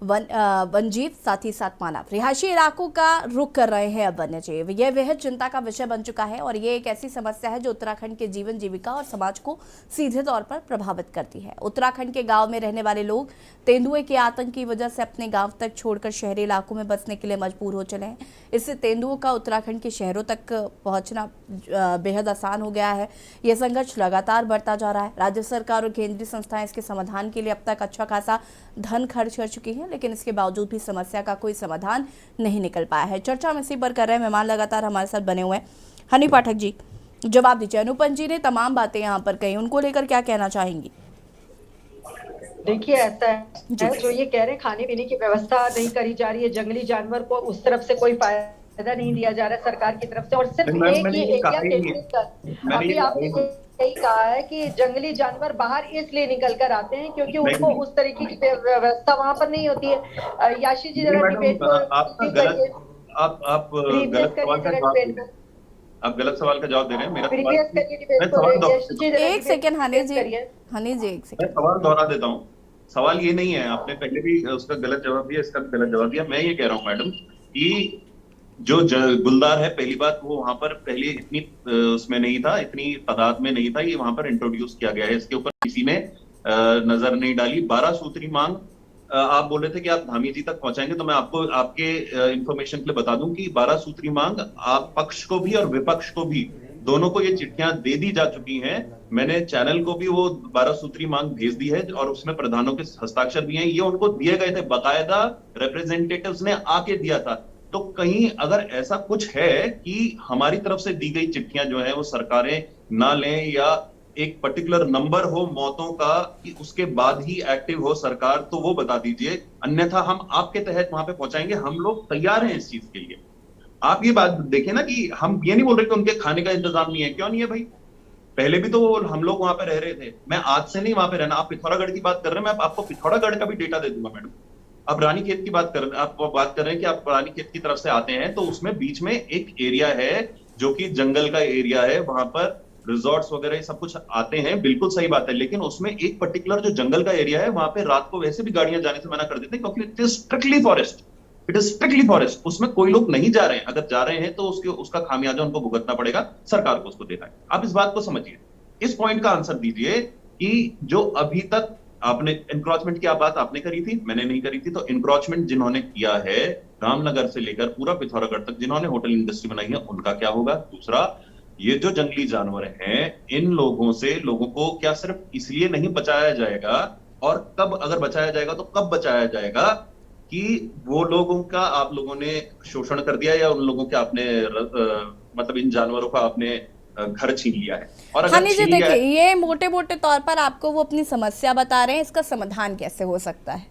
वन्यजीव, साथ ही साथ मानव। रिहायशी इलाकों का रुख कर रहे हैं अब वन्यजीव। यह बेहद चिंता का विषय बन चुका है और ये एक ऐसी समस्या है जो उत्तराखंड के जीवन जीविका और समाज को सीधे तौर पर प्रभावित करती है। उत्तराखंड के गांव में रहने वाले लोग तेंदुए के आतंक की वजह से अपने गांव तक छोड़कर शहरी इलाकों में बसने के लिए मजबूर हो चले हैं। इससे तेंदुओं का उत्तराखंड के शहरों तक पहुंचना बेहद आसान हो गया है। यह संघर्ष लगातार बढ़ता जा रहा है। राज्य सरकार और केंद्रीय संस्थाएं इसके समाधान के लिए अब तक अच्छा खासा धन खर्च कर चुकी हैं, लेकिन इसके बावजूद भी समस्या का कोई समाधान नहीं निकल पाया है। चर्चा में इसी पर कर रहे हैं मेहमान लगातार हमारे साथ बने हुए हैं। हनी पाठक जी, जवाब दीजिए। अनुपम जी ने तमाम बातें यहाँ पर कही, उनको लेकर क्या कहना चाहेंगी? देखिए ऐसा है, जो ये कह रहे हैं खाने पीने की व्यवस्था नहीं करी जा रही है, जंगली जानवर को उस तरफ से कोई फायदा नहीं दिया जा रहा है सरकार की तरफ से, और सिर्फ एक ही एरिया केंद्रित कर, अभी आपने यही कहा है कि जंगली जानवर बाहर इसलिए निकल कर आते हैं क्योंकि उनको उस तरीके की व्यवस्था वहां पर नहीं होती है। याशी जी जरा डिबेट को आप गलत सवाल का जवाब दे रहे हैं। मेरा एक सेकंड हनी जी एक सेकंड सवाल दोहरा देता हूँ। सवाल ये नहीं है, आपने पहले भी उसका गलत जवाब दिया, इसका भी गलत जवाब दिया। मैं ये कह रहा हूँ मैडम कि जो गुलदार है, पहली बात वो वहां पर पहले इतनी उसमें नहीं था, इतनी तादाद में नहीं था, ये वहां पर इंट्रोड्यूस किया गया है। इसके ऊपर किसी ने नजर नहीं डाली। 12 सूत्री मांग आप बोल रहे थे कि आप धामी जी तक पहुंचाएंगे, तो मैं आपको आपके इंफॉर्मेशन के लिए बता दूं कि 12 सूत्री मांग आप पक्ष को भी और विपक्ष को भी दोनों को ये चिट्ठियां दे दी जा चुकी हैं। मैंने चैनल को भी वो 12 सूत्री मांग भेज दी है और उसमें प्रधानों के हस्ताक्षर भी हैं। ये उनको दिए गए थे, बाकायदा रिप्रेजेंटेटिव्स ने आके दिया था। तो कहीं अगर ऐसा कुछ है कि हमारी तरफ से दी गई चिट्ठियां जो है वो सरकारें ना लें, या एक पर्टिकुलर नंबर हो मौतों का कि उसके बाद ही एक्टिव हो सरकार, तो वो बता दीजिए, अन्यथा हम आपके तहत वहां पे पहुंचाएंगे। हम लोग तैयार हैं इस चीज के लिए। आप ये बात देखें ना कि हम ये नहीं बोल रहे कि उनके खाने का इंतजाम नहीं है। क्यों नहीं है भाई? पहले भी तो हम लोग वहां पे रह रहे थे। मैं आज से नहीं वहां पे रहना। आप पिथौरागढ़ की बात कर रहे हैं, मैं आपको पिथौरागढ़ का भी डेटा दे दूंगा मैडम। आप रानीखेत की बात कर रहे हैं कि आप रानीखेत की तरफ से आते हैं, तो उसमें बीच में एक एरिया है जो कि जंगल का एरिया है, वहां पर रिजॉर्ट्स वगैरह सब कुछ आते हैं, बिल्कुल सही बात है। लेकिन उसमें एक पर्टिकुलर जो जंगल का एरिया है, वहां पे रात को वैसे भी गाड़ियां जाने से मना कर देते हैं, क्योंकि it is strictly forest. It is strictly forest. उसमें कोई लोग नहीं जा रहे हैं। अगर जा रहे हैं तो उसका खामियाजा उनको भुगतना पड़ेगा, सरकार को उसको देना है। आप इस बात को समझिए, इस पॉइंट का आंसर दीजिए कि जो अभी तक आपने इंक्रोचमेंट की बात आपने करी थी, मैंने नहीं करी थी। तो इंक्रोचमेंट जिन्होंने किया है रामनगर से लेकर पूरा पिथौरागढ़ तक, जिन्होंने होटल इंडस्ट्री बनाई है, उनका क्या होगा? दूसरा, ये जो जंगली जानवर हैं, इन लोगों से लोगों को क्या सिर्फ इसलिए नहीं बचाया जाएगा, और कब अगर बचाया जाएगा तो कब बचाया जाएगा कि वो लोगों का आप लोगों ने शोषण कर दिया, या उन लोगों के आपने मतलब इन जानवरों का आपने घर छीन लिया है। और अगर हनी जी देखिए, ये मोटे मोटे तौर पर आपको वो अपनी समस्या बता रहे हैं, इसका समाधान कैसे हो सकता है?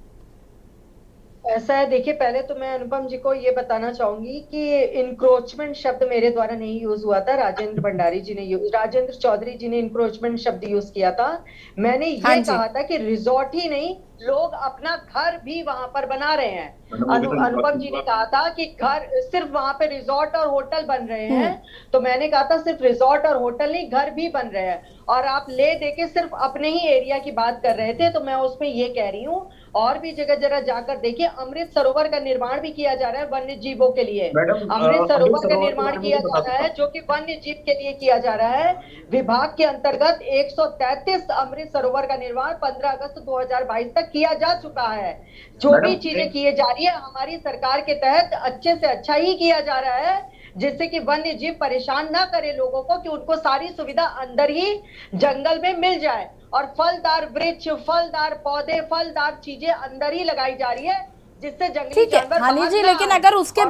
ऐसा है, देखिए पहले तो मैं अनुपम जी को ये बताना चाहूंगी कि इंक्रोचमेंट शब्द मेरे द्वारा नहीं यूज हुआ था, राजेंद्र चौधरी जी ने इंक्रोचमेंट शब्द यूज किया था। मैंने ये कहा था कि रिजॉर्ट ही नहीं, लोग अपना घर भी वहां पर बना रहे हैं। अनुपम जी ने कहा था कि घर सिर्फ वहां पे रिजॉर्ट और होटल बन रहे हैं, तो मैंने कहा था सिर्फ रिजॉर्ट और होटल नहीं, घर भी बन रहे हैं। और आप ले देके सिर्फ अपने ही एरिया की बात कर रहे थे, तो मैं उसमें ये कह रही हूँ और भी जगह जरा जाकर देखिए, अमृत सरोवर का निर्माण भी किया जा रहा है वन्य जीवों के लिए। अमृत सरोवर का निर्माण किया जा रहा है जो कि वन्य जीव के लिए किया जा रहा है। विभाग के अंतर्गत 133 अमृत सरोवर का निर्माण 15 अगस्त 2022 तक किया जा चुका है। जो भी चीजें किए जा रही है हमारी सरकार के तहत अच्छे से अच्छा ही किया जा रहा है, जिससे कि वन्य जीव परेशान ना करे लोगों को, कि उनको सारी सुविधा अंदर ही जंगल में मिल जाए, और फलदार वृक्ष, फलदार पौधे, फलदार चीजें अंदर ही लगाई जा रही है, जिससे जंगली जानवर हनी जी, लेकिन अगर उसके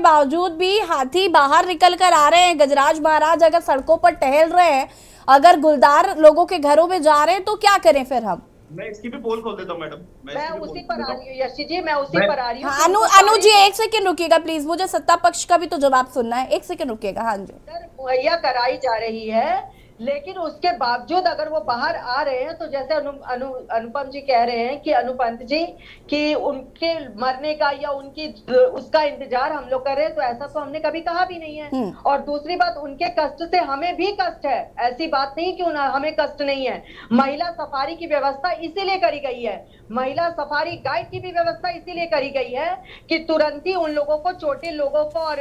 बावजूद भी हाथी बाहर निकल कर आ रहे हैं, गजराज महाराज अगर सड़कों पर टहल रहे हैं, अगर गुलदार लोगों के घरों में जा रहे हैं, तो क्या करें फिर हम? मैं इसकी भी पोल खोल देता हूं मैडम। मैं उसी पर आ रही हूँ यशी जी, मैं उसी पर आ रही हूँ। अनु जी एक सेकंड रुकिएगा प्लीज, मुझे सत्ता पक्ष का भी तो जवाब सुनना है। एक सेकंड रुकिएगा। हाँ जी, मुहैया कराई जा रही है, लेकिन उसके बावजूद अगर वो बाहर आ रहे हैं, तो जैसे अनुपम जी कह रहे हैं कि अनुपंत जी कि उनके मरने का या उनकी उसका इंतजार हम लोग कर रहे हैं, तो ऐसा तो हमने कभी कहा भी नहीं है। और दूसरी बात, उनके कष्ट से हमें भी कष्ट है, ऐसी बात नहीं कि हमें कष्ट नहीं है। महिला सफारी की व्यवस्था इसीलिए करी गई है, महिला सफारी गाइड की भी व्यवस्था इसीलिए करी गई है कि तुरंत ही उन लोगों को, चोटिल लोगों को और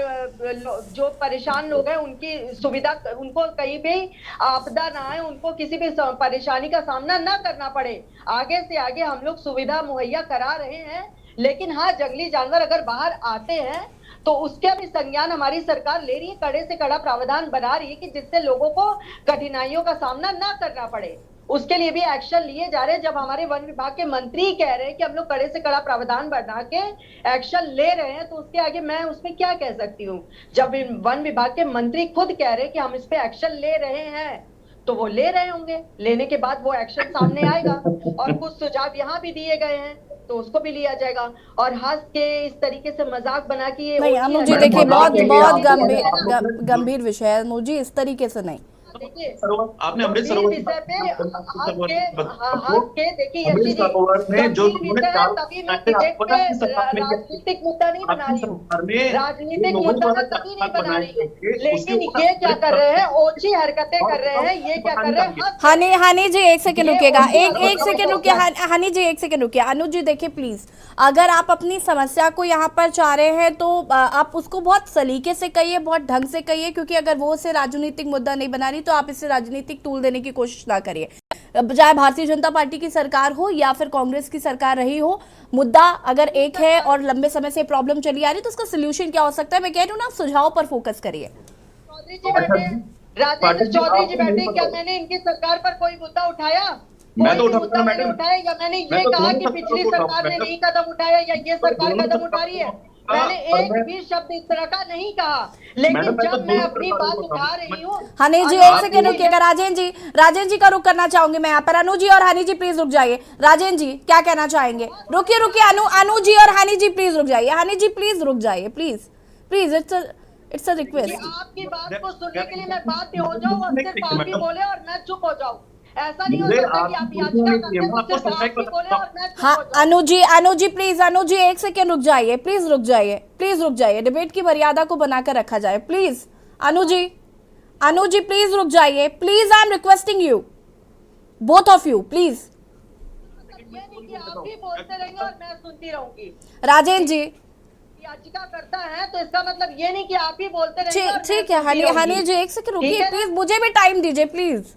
जो परेशान लोग हैं उनकी सुविधा, उनको कहीं भी आपदा ना आए, उनको किसी भी परेशानी का सामना ना करना पड़े, आगे से आगे हम लोग सुविधा मुहैया करा रहे हैं। लेकिन हाँ, जंगली जानवर अगर बाहर आते हैं तो उसके भी संज्ञान हमारी सरकार ले रही है, कड़े से कड़ा प्रावधान बना रही है कि जिससे लोगों को कठिनाइयों का सामना ना करना पड़े। उसके लिए भी एक्शन लिए जा रहे हैं। जब हमारे वन विभाग के मंत्री कह रहे हैं कि हम लोग कड़े से कड़ा प्रावधान बना के एक्शन ले रहे हैं, तो उसके आगे मैं उसमें क्या कह सकती हूँ? जब वन विभाग के मंत्री खुद कह रहे हैं कि हम इस पे एक्शन ले रहे हैं, तो वो ले रहे होंगे, लेने के बाद वो एक्शन सामने आएगा और कुछ सुझाव यहाँ भी दिए गए हैं तो उसको भी लिया जाएगा। और हंस के इस तरीके से मजाक बना के ये नहीं अनु जी देखिए बहुत गंभीर विषय है अनु जी, इस तरीके से नहीं। आपने अमृत सरोवर विषय पे देखिए यशी जी राजनीतिक मुद्दा नहीं बना रही, राजनीतिक मुद्दा कभी नहीं बना रही, लेकिन ये क्या कर रहे हैं, ओछी हरकतें कर रहे हैं, ये क्या कर रहे हैं। हनी जी एक सेकंड रुकिएगा, एक सेकंड रुकिए हनी जी, एक सेकंड रुकिए। अनु जी देखिए प्लीज, अगर आप अपनी समस्या को यहाँ पर चाह रहे हैं तो आप उसको बहुत सलीके से कहिए, बहुत ढंग से कहिए, क्योंकि अगर वो उसे राजनीतिक मुद्दा नहीं बना रही तो आप इसे राजनीतिक टूल देने की कोशिश ना करिए। चाहे भारतीय जनता पार्टी की सरकार हो या फिर कांग्रेस की सरकार रही हो, मुद्दा अगर एक है और लंबे समय से प्रॉब्लम चली आ रही है तो उसका सोल्यूशन क्या हो सकता है। मैं कह रही हूँ ना, सुझाव पर फोकस करिए। राजेंद्र चौधरी जी बैठे, क्या मैंने इनकी सरकार पर कोई मुद्दा उठाया? मैं तो मुद्दा मैंने उठाया या मैंने ये कहा कि पिछली सरकार ने नहीं कदम उठाया या ये सरकार कदम उठा रही है? मैंने एक भी शब्द इस तरह का नहीं कहा, लेकिन जब मैं अपनी बात उठा रही हूँ। हनी जी एक सेकंड रुकिएगा, राजेंद्र जी का रुक करना चाहूंगी मैं यहाँ पर। अनु जी और हनी जी प्लीज रुक जाइए। राजेंद्र जी क्या कहना चाहेंगे? रुकिए अनु जी और हनी जी प्लीज रुक जाइए। हनी जी प्लीज रुक जाइए, प्लीज इट्स अ रिक्वेस्ट। आपकी बात को सुनने के लिए मैं बात हो जाऊँ और सिर्फ आप ही बोले और मैं चुप हो जाऊँ? ऐसा नहीं हो सकता कि आप याचिका करते हैं तो सिर्फ आप ही बोले और मैं चुप हो जाऊँ। अनु जी प्लीज, अनु जी एक सेकेंड रुक जाइए, प्लीज रुक जाइए। डिबेट की मर्यादा को बनाकर रखा जाए प्लीज। अनु जी प्लीज रुक जाइए, please. I am requesting you, both of you please. ये नहीं कि आप भी बोलते रहेंगे और मैं सुनती रहूंगी। राजेंद्र जी याचिका करता है तो इसका मतलब ये नहीं कि आप ही बोलते रहेंगे। ठीक है हनी जी एक सेकेंड रुकिए प्लीज, मुझे भी टाइम दीजिए प्लीज।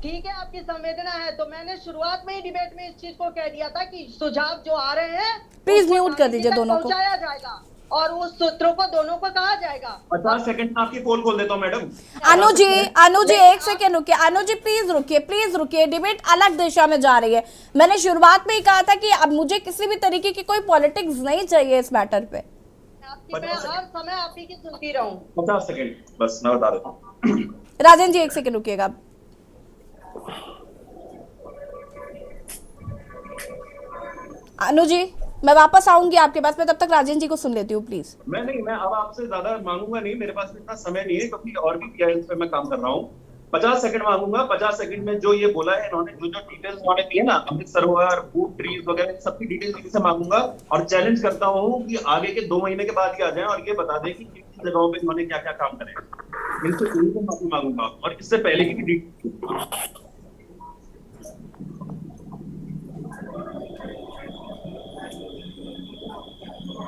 ठीक है, आपकी संवेदना है तो मैंने शुरुआत में ही डिबेट में इस चीज को कह दिया था कि सुझाव जो आ रहे हैं प्लीज म्यूट कर दीजिए दोनों को, पहुंचाया जाएगा और उस सूत्रों को दोनों को कहा जाएगा। 50 सेकंड में आपकी पोल खोल देता हूँ मैडम। अनु जी एक सेकेंड रुकिए। अनु जी प्लीज रुकिए। डिबेट अलग दिशा में जा रही है। मैंने शुरुआत में ही कहा था कि अब मुझे किसी भी तरीके की कोई पॉलिटिक्स नहीं चाहिए इस मैटर पे। मैं हर समय आप ही की सुनती रहूं। 50 सेकंड बस मैं बता देता हूँ। राजेंद्र जी एक सेकेंड रुकिएगा। अनु जी मैं वापस आऊंगी आपके पास, मैं तब तक राजेंद्र जी को सुन लेती हूँ प्लीज। मैं अब आपसे ज्यादा मांगूंगा नहीं, मेरे पास इतना समय नहीं है क्योंकि और भी पीआईएल्स पे मैं काम कर रहा हूँ। 50 सेकंड मांगूंगा। 50 सेकंड में जो ये बोला है इन्होंने, जो डिटेल्स उन्होंने दी है ना, अमृत सरोवर, फूड ट्रीज वगैरह, सबकी डिटेल्स इनसे मांगूंगा और चैलेंज करता हूँ कि आगे के 2 महीने के बाद ही आ जाए और ये बता दें कि किन जगहों पे इन्होंने क्या क्या काम करे। इनसे इनको माफी मांगूंगा और इससे पहले की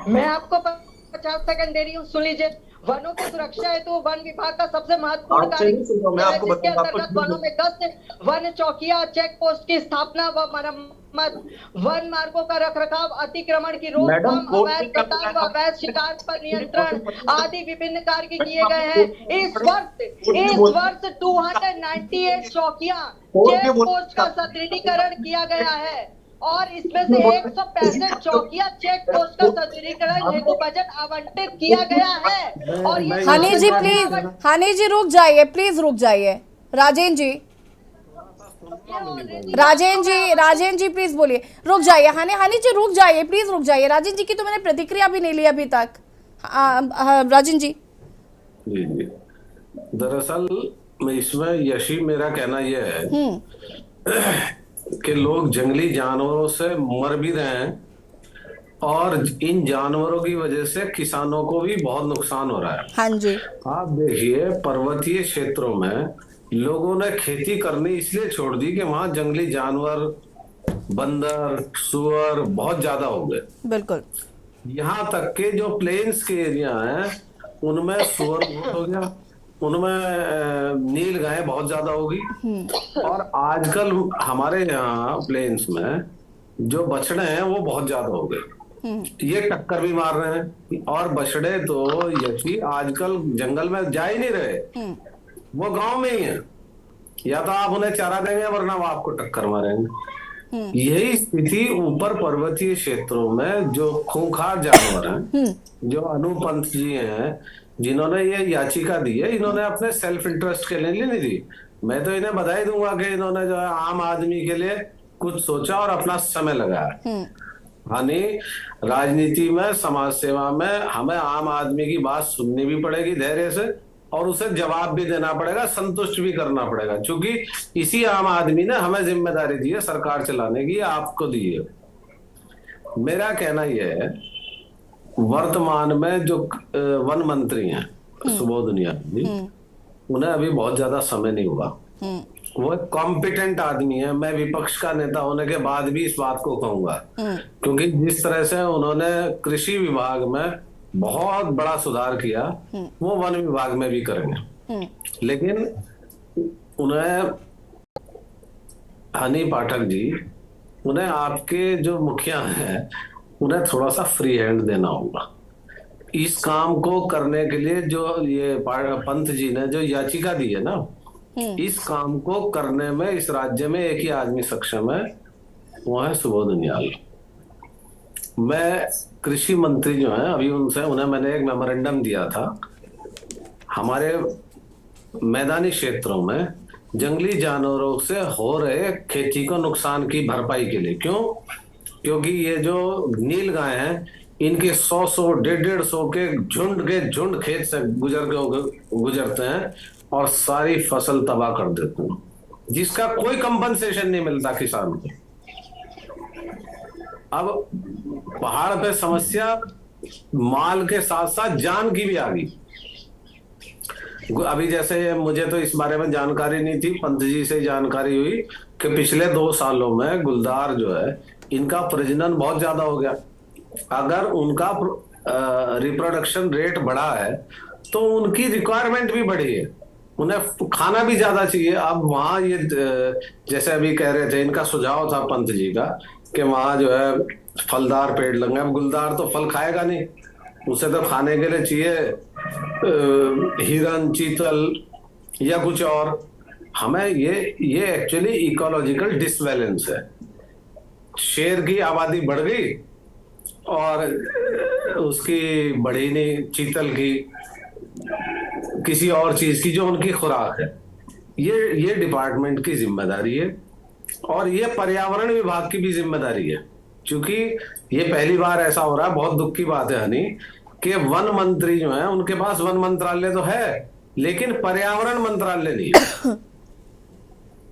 मैं आपको 50 सेकंड दे रही हूँ, सुन लीजिए। वनों की सुरक्षा हेतु वन विभाग का सबसे महत्वपूर्ण कार्य जिसके अंतर्गत वनों में गश्त, वन चौकियां, चेक पोस्ट की स्थापना व मरम्मत, वन मार्गों का रखरखाव, अतिक्रमण की रोकथाम, अवैध कटान व अवैध शिकार पर नियंत्रण आदि विभिन्न कार्य किए गए हैं। इस वर्ष 298 चौकियां, चेक पोस्ट का सुदृढ़ीकरण किया गया है और इसमें से 165 चौकियां चेक पोस्ट का सुदृढ़ीकरण हेतु बजट आवंटित किया गया है। और ये हनी जी रुक जाइए, प्लीज रुक जाइए। राजेंद्र जी प्लीज बोलिए। रुक जाइए हनी जी, रुक जाइए प्लीज, रुक जाइए। राजेंद्र जी की तो मैंने प्रतिक्रिया भी नहीं ली अभी तक। राजेंद्र जी दरअसल इसमें यशी मेरा कहना यह है कि लोग जंगली जानवरों से मर भी रहे हैं और इन जानवरों की वजह से किसानों को भी बहुत नुकसान हो रहा है। हाँ जी, आप देखिए पर्वतीय क्षेत्रों में लोगों ने खेती करनी इसलिए छोड़ दी कि वहां जंगली जानवर, बंदर, सुअर बहुत ज्यादा हो गए। बिल्कुल। यहाँ तक के जो प्लेन्स के एरिया हैं उनमें सुअर बहुत हो गया, उनमें नील गाय बहुत ज्यादा होगी और आजकल हमारे यहाँ प्लेन्स में जो बछड़े हैं वो बहुत ज्यादा हो गए। ये टक्कर भी मार रहे हैं और बछड़े तो यही आजकल जंगल में जा ही नहीं रहे, वो गांव में ही है। या तो आप उन्हें चारा देंगे वरना वो आपको टक्कर मारेंगे। यही स्थिति ऊपर पर्वतीय क्षेत्रों में जो खूंखार जानवर हैं, जो अनुपंत जी हैं, जिन्होंने ये याचिका दी है, इन्होंने अपने सेल्फ इंटरेस्ट के लिए नहीं दी। मैं तो इन्हें बधाई दूंगा कि इन्होंने जो है आम आदमी के लिए कुछ सोचा और अपना समय लगाया। यानी राजनीति में, समाज सेवा में हमें आम आदमी की बात सुननी भी पड़ेगी धैर्य से, और उसे जवाब भी देना पड़ेगा, संतुष्ट भी करना पड़ेगा, क्योंकि इसी आम आदमी ने हमें जिम्मेदारी दी है सरकार चलाने की, आपको दी है। मेरा कहना यह है, वर्तमान में जो वन मंत्री हैं सुबोध उनियाल जी, उन्हें अभी बहुत ज्यादा समय नहीं हुआ। वो एक कॉम्पिटेंट आदमी है। मैं विपक्ष का नेता होने के बाद भी इस बात को कहूंगा, क्योंकि जिस तरह से उन्होंने कृषि विभाग में बहुत बड़ा सुधार किया, वो वन विभाग में भी करेंगे। लेकिन उन्हें, हनी पाठक जी, उन्हें आपके जो मुखिया हैं उन्हें थोड़ा सा फ्री हैंड देना होगा। इस काम को करने के लिए जो ये पंत जी ने जो याचिका दी है ना, इस काम को करने में इस राज्य में एक ही आदमी सक्षम है, वो है सुबोध उनियाल। मैं कृषि मंत्री जो है, अभी उन्हें मैंने एक मेमोरेंडम दिया था हमारे मैदानी क्षेत्रों में जंगली जानवरों से हो रहे खेती को नुकसान की भरपाई के लिए। क्यों? क्योंकि ये जो नील गाय हैं, इनके 100-100, 150-150 के झुंड खेत से गुजरते हैं और सारी फसल तबाह कर देते हैं, जिसका कोई कंपनसेशन नहीं मिलता किसान को। अब पहाड़ पे समस्या माल के साथ साथ जान की भी आ गई। अभी जैसे मुझे तो इस बारे में जानकारी नहीं थी, पंत जी से जानकारी हुई कि पिछले 2 सालों में गुलदार जो है, इनका प्रजनन बहुत ज्यादा हो गया। अगर उनका रिप्रोडक्शन रेट बढ़ा है तो उनकी रिक्वायरमेंट भी बढ़ी है, उन्हें खाना भी ज्यादा चाहिए। अब वहां ये जैसे अभी कह रहे थे, इनका सुझाव था पंत जी का कि वहां जो है फलदार पेड़ लगे। अब गुलदार तो फल खाएगा नहीं, उसे तो खाने के लिए चाहिए हिरन, चीतल या कुछ और। हमें ये एक्चुअली इकोलॉजिकल डिसबैलेंस है। शेर की आबादी बढ़ गई और उसकी बढ़ी नहीं चीतल की, किसी और चीज की जो उनकी खुराक है। ये डिपार्टमेंट की जिम्मेदारी है और ये पर्यावरण विभाग की भी जिम्मेदारी है, क्योंकि ये पहली बार ऐसा हो रहा है। बहुत दुख की बात है हनी, कि वन मंत्री जो है उनके पास वन मंत्रालय तो है लेकिन पर्यावरण मंत्रालय नहीं है।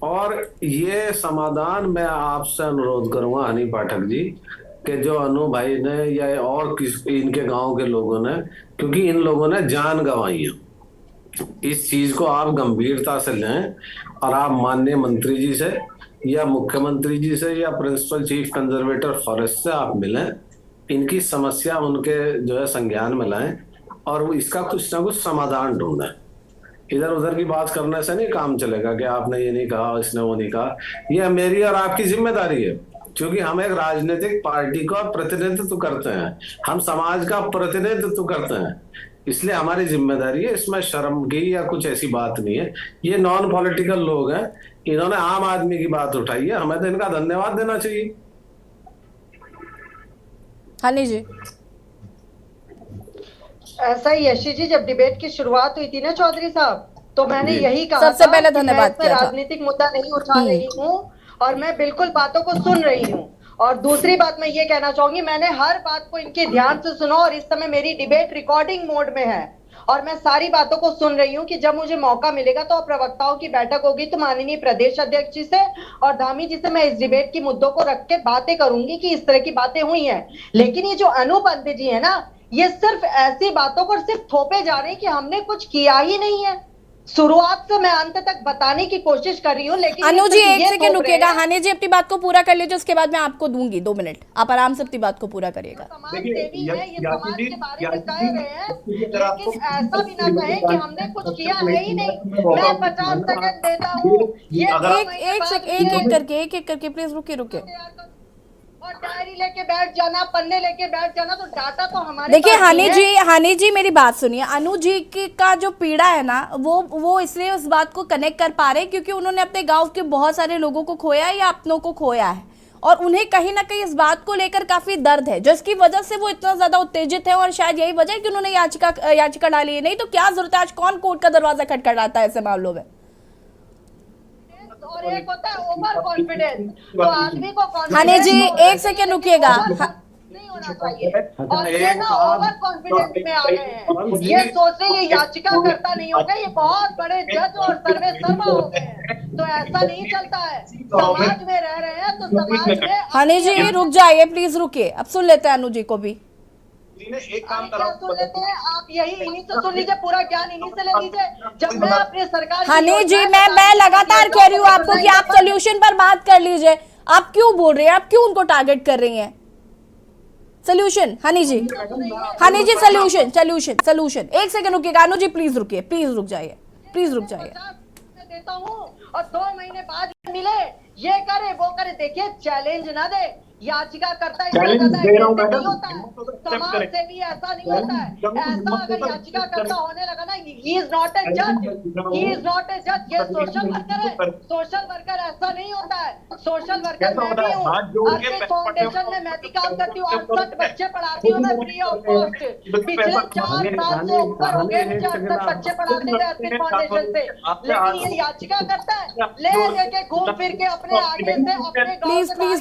और ये समाधान मैं आपसे अनुरोध करूंगा हनी पाठक जी, कि जो अनु भाई ने या और इनके गांव के लोगों ने, क्योंकि इन लोगों ने जान गंवाई है, इस चीज को आप गंभीरता से लें और आप माननीय मंत्री जी से या मुख्यमंत्री जी से या प्रिंसिपल चीफ कंजर्वेटर फॉरेस्ट से आप मिलें, इनकी समस्या उनके जो है संज्ञान में लाएं और इसका कुछ ना कुछ समाधान ढूंढें। इधर उधर की बात करने से नहीं काम चलेगा कि आपने ये नहीं कहा, इसने वो नहीं कहा। ये मेरी और आपकी जिम्मेदारी है, क्योंकि हम एक राजनीतिक पार्टी का प्रतिनिधित्व करते हैं, हम समाज का प्रतिनिधित्व करते हैं, इसलिए हमारी जिम्मेदारी है। इसमें शर्म की या कुछ ऐसी बात नहीं है। ये नॉन पॉलिटिकल लोग हैं, इन्होंने आम आदमी की बात उठाई है, हमें तो इनका धन्यवाद देना चाहिए। हनी जी, ऐसा ही यशी जी, जब डिबेट की शुरुआत हुई थी ना चौधरी साहब, तो मैंने यही कहा सबसे पहले था धन्यवाद कि मैं राजनीतिक मुद्दा नहीं उठा रही हूँ और मैं बिल्कुल बातों को सुन रही हूँ। और दूसरी बात मैं ये कहना चाहूंगी, मैंने हर बात को इनके ध्यान से सुना और इस समय मेरी डिबेट रिकॉर्डिंग मोड में है और मैं सारी बातों को सुन रही हूँ कि जब मुझे मौका मिलेगा तो प्रवक्ताओं की बैठक होगी तो माननीय प्रदेश अध्यक्ष जी से और धामी जी से मैं इस डिबेट की मुद्दों को रख के बातें करूंगी कि इस तरह की बातें हुई हैं। लेकिन ये जो अनु पंत जी है ना, ये सिर्फ ऐसी बातों पर सिर्फ थोपे जा रहे हैं कि हमने कुछ किया ही नहीं है। शुरुआत से मैं अंत तक बताने की कोशिश कर रही हूँ, लेकिन अनु जी एक सेकंड रुकिएगा। हनी जी अपनी बात को पूरा कर लीजिए, उसके बाद मैं आपको दूंगी 2 मिनट, आप आराम से अपनी बात को पूरा करिएगा। समाज सेवी है, ये समाज के बारे में कह रहे हैं, लेकिन ऐसा भी ना कहें कि हमने कुछ किया है ही नहीं। मैं 50 सेकंड देता हूँ, एक एक करके प्लीज रुके और डायरी लेके बैठ जाना, पन्ने लेके बैठ जाना, तो डाटा तो हमारे देखिए हनी जी मेरी बात सुनिए। अनु जी का जो पीड़ा है ना, वो इसलिए उस बात को कनेक्ट कर पा रहे हैं क्योंकि उन्होंने अपने गांव के बहुत सारे लोगों को खोया है या अपनों को खोया है और उन्हें कहीं ना कहीं इस बात को लेकर काफी दर्द है, जिसकी वजह से वो इतना ज्यादा उत्तेजित है और शायद यही वजह है कि उन्होंने याचिका डाली है। नहीं तो क्या जरूरत है, आज कौन कोर्ट का दरवाजा खटखटाता है ऐसे मामलों में। और एक होता है ओवर कॉन्फिडेंस, तो आदमी को हनी जी एक सेकेंड रुकिएगा। नहीं होना चाहिए, और ये ना ओवर कॉन्फिडेंस में आ गए हैं, ये सोच रहे ये याचिका करता नहीं होगा, ये बहुत बड़े जज और सर्वे सर्वा हो गए हैं। तो ऐसा नहीं चलता है, समाज में रह रहे हैं तो समाज में। हनी जी रुक जाइए प्लीज, रुकिए, अब सुन लेते हैं अनु जी को भी। एक काम सुन लेते हैं आप, यही इन्हीं से सुन लीजिए, पूरा ज्ञान इन्हीं से ले लीजिए। जब मैं अपने सरकार हनी जी मैं लगातार कह रही हूँ आपको कि आप सोल्यूशन पर बात कर लीजिए, आप क्यों बोल रहे हैं, आप क्यों उनको टारगेट कर रही हैं। सोल्यूशन हनी जी सोल्यूशन एक सेकंड रुकिएगा अनु जी, प्लीज रुकिए, प्लीज रुक जाइए, प्लीज रुक जाइए। देता हूँ और 2 महीने बाद मिले, ये करे वो करे, देखिए चैलेंज ना दे, याचिका करता है, समाज से भी ऐसा नहीं होता है। ऐसा अगर याचिका करता होने लगा ना, ही इज नॉट ए जज, ये सोशल वर्कर है। सोशल वर्कर ऐसा नहीं होता है, सोशल वर्कर मैं भी हूँ, अर्पित फाउंडेशन में मैं भी काम करती हूँ, 68 बच्चे पढ़ाती हूँ मैं फ्री ऑफ कॉस्ट। पिछले 4 साल से ऊपर हो गए मुझे 68 बच्चे पढ़ाते हुए अर्पित फाउंडेशन से, लेकिन ये याचिका करता है ले लेके घूम फिर के अपने आगे से अपने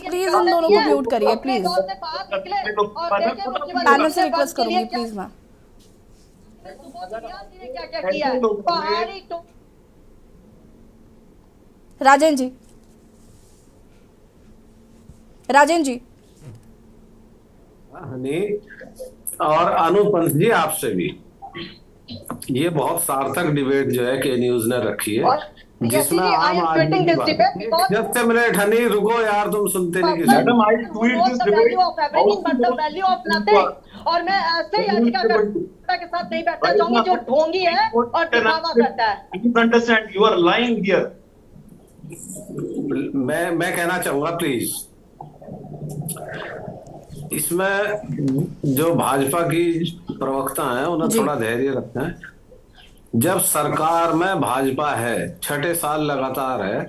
प्लीज उन दोनों को म्यूट करिए प्लीज, पैनल से रिक्वेस्ट करूंगी प्लीज मैम। क्या किया है पहाड़ी तो राजेंद्र जी हनी और अनुपंत जी, आपसे भी ये बहुत सार्थक डिबेट जो है के न्यूज ने रखी है, जिसमें आम आदमी जस्ट ए मिनट हनी रुको यार, तुम सुनते नहीं किसी। Madam I tweet this debate but the value of nothing, और मैं ऐसे याचिकाकर्ता के साथ नहीं बैठना चाहूंगी जो ढोंगी है और दिखावा करता है। You understand? You are lying here. मैं कहना चाहूंगा प्लीज, इसमें जो भाजपा की प्रवक्ता हैं उन्हें थोड़ा धैर्य रखना है। जब सरकार में भाजपा है, 6 साल लगातार है,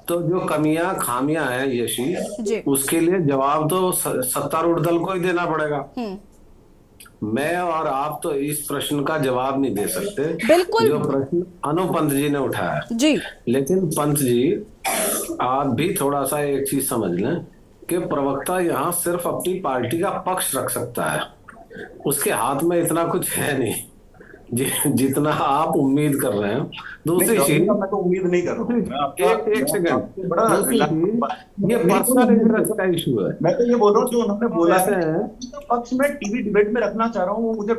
तो जो कमियां खामियां हैं यशी, उसके लिए जवाब तो सत्तारूढ़ दल को ही देना पड़ेगा। मैं और आप तो इस प्रश्न का जवाब नहीं दे सकते, बिल्कुल जो प्रश्न अनुपंत जी ने उठाया जी। लेकिन पंत जी, आप भी थोड़ा सा एक चीज समझ लें कि प्रवक्ता यहाँ सिर्फ अपनी पार्टी का पक्ष रख सकता है, उसके हाथ में इतना कुछ है नहीं जितना आप उम्मीद कर रहे हैं। दूसरी चीज, मैं तो उम्मीद नहीं कर रहा हूँ, एक सेकंड, ये पर्सनल इंटरेस्ट का इशू है। मैं तो ये बोल रहा हूँ जो उन्होंने बोला है पक्ष में टीवी डिबेट में रखना चाह रहा हूँ, वो मुझे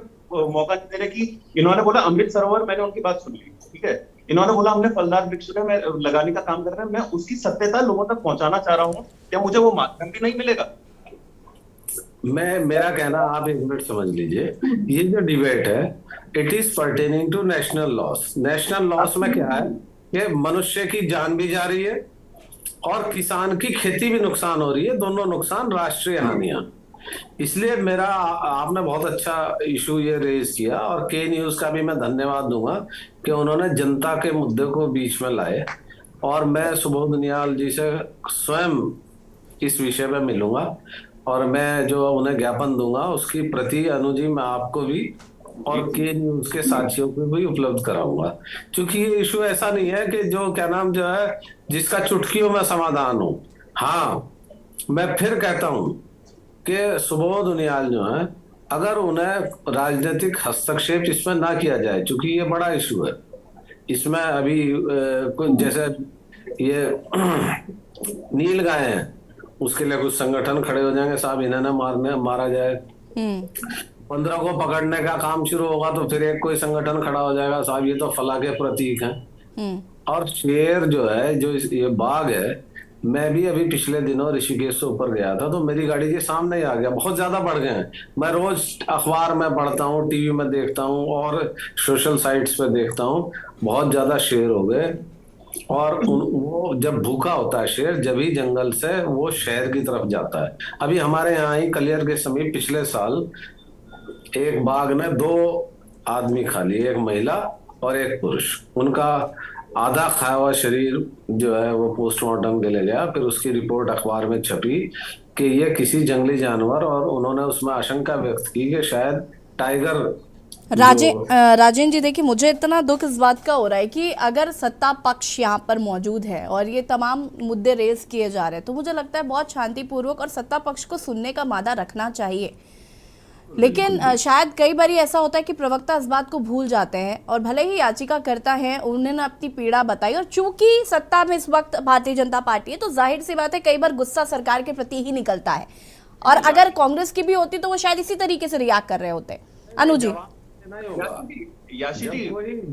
मौका दे रहे कि इन्होंने बोला अमृत सरोवर, मैंने उनकी बात सुन ली, ठीक है। इन्होंने बोला हमने फलदार वृक्ष में लगाने का काम कर रहे हैं, मैं उसकी सत्यता लोगों तक पहुंचाना चाह रहा हूँ, क्या मुझे वो माध्यम भी नहीं मिलेगा? मेरा कहना आप एक मिनट समझ लीजिए, ये जो डिबेट है it is pertaining to national laws. National laws में क्या है कि मनुष्य की जान भी जा रही है और किसान की खेती भी नुकसान हो रही है, दोनों नुकसान राष्ट्रीय हानियां। इसलिए मेरा, आपने बहुत अच्छा इशू ये रेज किया और के न्यूज का भी मैं धन्यवाद दूंगा कि उन्होंने जनता के मुद्दे को बीच में लाए, और मैं सुबोध नियाल जी से स्वयं इस विषय में मिलूंगा और मैं जो उन्हें ज्ञापन दूंगा उसकी प्रति अनुजी मैं आपको भी और के न्यूज के साथियों को भी उपलब्ध कराऊंगा, क्योंकि ये इशू ऐसा नहीं है कि जो क्या नाम जो है जिसका चुटकियों में समाधान हो। हाँ, मैं फिर कहता हूं कि सुबोध उनियाल जो है, अगर उन्हें राजनीतिक हस्तक्षेप इसमें ना किया जाए, क्योंकि ये बड़ा इशू है, इसमें अभी जैसे ये नील गाय है, उसके लिए कुछ संगठन खड़े हो जाएंगे, साहब इन्हें मारा जाए। 15 को पकड़ने का काम शुरू होगा तो फिर एक कोई संगठन खड़ा हो जाएगा, साहब ये तो फला के प्रतीक हैं। और शेर जो है, जो ये बाघ है, मैं भी अभी पिछले दिनों ऋषिकेश से ऊपर गया था तो मेरी गाड़ी के सामने ही आ गया, बहुत ज्यादा बढ़ गए हैं। मैं रोज अखबार में पढ़ता हूँ, टीवी में देखता हूँ और सोशल साइट्स पे देखता हूँ, बहुत ज्यादा शेर हो गए। और वो जब भूखा होता है शेर, जब ही जंगल से वो शहर की तरफ जाता है। अभी हमारे यहाँ ही कलियर के समीप पिछले साल एक बाघ ने 2 आदमी खा लिए, एक महिला और एक पुरुष। उनका आधा खाया हुआ शरीर जो है वो पोस्टमार्टम के लिए गया, फिर उसकी रिपोर्ट अखबार में छपी कि ये किसी जंगली जानवर, और उन्होंने उसमें आशंका व्यक्त की कि शायद टाइगर। राजेंद्र जी, देखिए मुझे इतना दुख इस बात का हो रहा है कि अगर सत्ता पक्ष यहाँ पर मौजूद है और ये तमाम मुद्दे रेज किए जा रहे हैं, तो मुझे लगता है बहुत शांतिपूर्वक और सत्ता पक्ष को सुनने का मादा रखना चाहिए। लेकिन शायद कई बार ऐसा होता है कि प्रवक्ता इस बात को भूल जाते हैं, और भले ही याचिका करता है, उन्होंने अपनी पीड़ा बताई, और चूंकि सत्ता में इस वक्त भारतीय जनता पार्टी है, तो जाहिर सी बात है कई बार गुस्सा सरकार के प्रति ही निकलता है, और अगर कांग्रेस की भी होती तो वो शायद इसी तरीके से रिएक्ट कर रहे होते। अनु जी,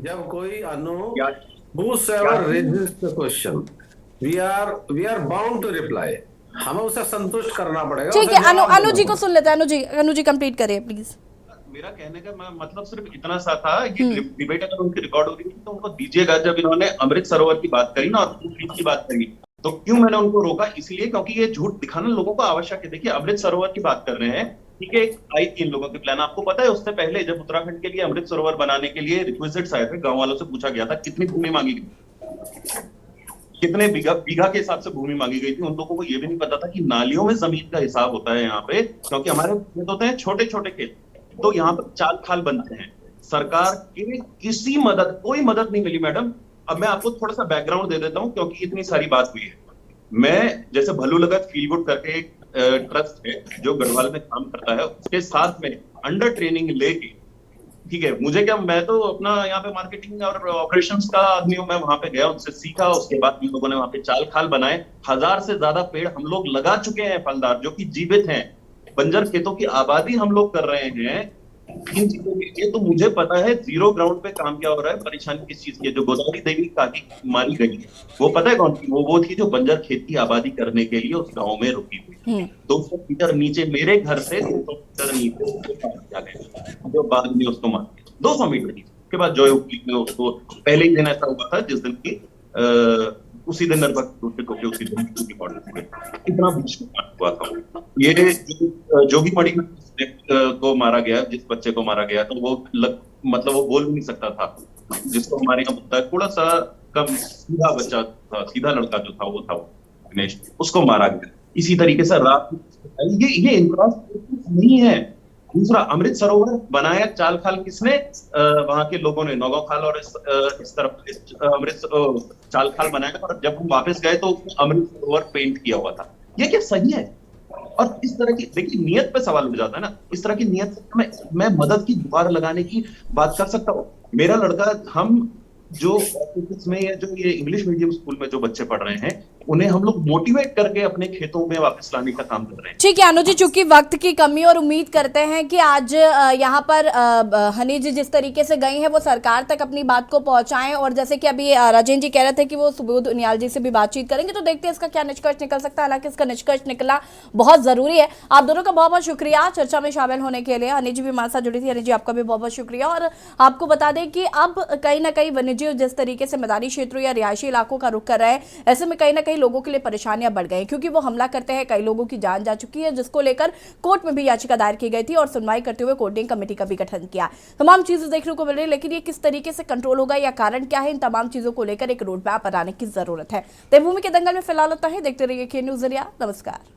जब कोई whosoever raises the question, we are bound to reply. हमें उसे संतुष्ट करना पड़ेगा। ठीक है, अनु जी को सुन लेते हैं। अनु जी कंप्लीट करिए प्लीज। मेरा कहने का मतलब सिर्फ इतना सा था कि डिबेट अगर उनकी रिकॉर्ड हो रही थी तो उनको दीजिएगा। जब इन्होंने अमृत सरोवर की बात करी ना और की बात करी, तो क्यों मैंने उनको रोका? इसलिए क्योंकि ये झूठ दिखाना लोगों को आवश्यक है। देखिए, अमृत सरोवर की बात कर रहे हैं, ठीक है, आई 3 लोगों के प्लान। आपको पता है उससे पहले जब उत्तराखंड के लिए अमृत सरोवर बनाने के लिए रिक्वेजिट्स आए थे, गांव वालों से पूछा गया था कितनी भूमि मांगी गई, कितने बीघा के हिसाब से भूमि मांगी गई थी। उन लोगों को ये भी नहीं पता था कि नालियों में जमीन का हिसाब होता है यहाँ पे, क्योंकि हमारे खेत होते हैं छोटे छोटे खेत, तो यहाँ पर चाल खाल बनते हैं। सरकार की कोई मदद नहीं मिली मैडम। अब मैं आपको थोड़ा सा बैकग्राउंड दे देता हूँ क्योंकि इतनी सारी बात हुई है। मैं जैसे भलू लगत फील गुड करके एक ट्रस्ट है जो गढ़वाल में काम करता है, उसके साथ में अंडर ट्रेनिंग लेके, ठीक है, मुझे क्या, मैं तो अपना यहाँ पे मार्केटिंग और ऑपरेशंस का आदमी हूँ। मैं वहां पे गया, उनसे सीखा, उसके बाद हम लोगों ने वहां पे चाल खाल बनाए। 1000 से ज्यादा पेड़ हम लोग लगा चुके हैं फलदार, जो कि जीवित हैं। बंजर खेतों की आबादी हम लोग कर रहे हैं इन चीजों के लिए। तो मुझे पता है जीरो ग्राउंड पे काम क्या हो रहा है। परेशानी किस चीज की है? जो गोदावरी देवी काकी मारी गई है, वो पता है कौन थी? वो थी जो बंजर खेत की आबादी करने के लिए उस गाँव में रुकी हुई। 200 मीटर नीचे मेरे घर से 200 मीटर नीचे जो बाद में उसको मार 200 मीटर नीचे के बाद जो में उसको पहले ही दिन ऐसा हुआ था जिस दिन की उसी दिन उसी दिन की बॉडी इतना हुआ था। ये जोगी मणि को मारा गया, जिस बच्चे को मारा गया, तो वो मतलब वो बोल भी नहीं सकता था, जिसको हमारे यहाँ बोलता है थोड़ा सा कम सीधा बच्चा था, सीधा लड़का जो था वो गणेश, उसको मारा गया। इसी तरीके से रात ये इंफ्रास्ट्रक्चर नहीं है। दूसरा, अमृत सरोवर बनाया चाल खाल किसने? वहां के लोगों ने, नौगांव खाल और इस तरफ अमृत चाल खाल बनाया। और जब हम वापस गए तो अमृत सरोवर पेंट किया हुआ था। ये क्या सही है? और इस तरह की, देखिए, नियत पे सवाल उठ जाता है ना। इस तरह की नियत से मैं मदद की गुहार लगाने की बात कर सकता हूँ। मेरा लड़का, हम जो ऑफिस में या जो ये इंग्लिश मीडियम स्कूल में जो बच्चे पढ़ रहे हैं, उन्हें हम लोग मोटिवेट करके अपने खेतों में वापस लाने का काम कर रहे हैं। ठीक है अनु जी, चूंकि वक्त की कमी, और उम्मीद करते हैं कि आज यहाँ पर हनी जी जिस तरीके से गई हैं वो सरकार तक अपनी बात को पहुंचाएं, और जैसे कि अभी राजेंद्र जी कह रहे थे कि वो सुबोध उनियाल जी से भी बातचीत करेंगे, तो देखते हैं इसका क्या निष्कर्ष निकल सकता है। हालांकि इसका निष्कर्ष निकलना बहुत जरूरी है। आप दोनों का बहुत बहुत शुक्रिया चर्चा में शामिल होने के लिए। हनी जी भी हमारे साथ जुड़ी थी। हनी जी, आपका भी बहुत बहुत शुक्रिया। और आपको बता दें कि अब कहीं ना कहीं वन्यजीव जिस तरीके से मैदानी क्षेत्रों या रिहायशी इलाकों का रुख कर रहे हैं, ऐसे में कहीं ना कहीं लोगों के लिए परेशानियां बढ़ गई, क्योंकि वो हमला करते हैं, कई लोगों की जान जा चुकी है, जिसको लेकर कोर्ट में भी याचिका दायर की गई थी और सुनवाई करते हुए कोर्डिंग कमेटी का भी गठन किया। तमाम चीजें देखने को मिल रही है, लेकिन ये किस तरीके से कंट्रोल होगा या कारण क्या है, इन तमाम चीजों को लेकर एक रोड मैप बनाने की जरूरत है। देवभूमि के दंगल में फिलहाल होता है। देखते रहिए के न्यूज़ ज़रिया। नमस्कार।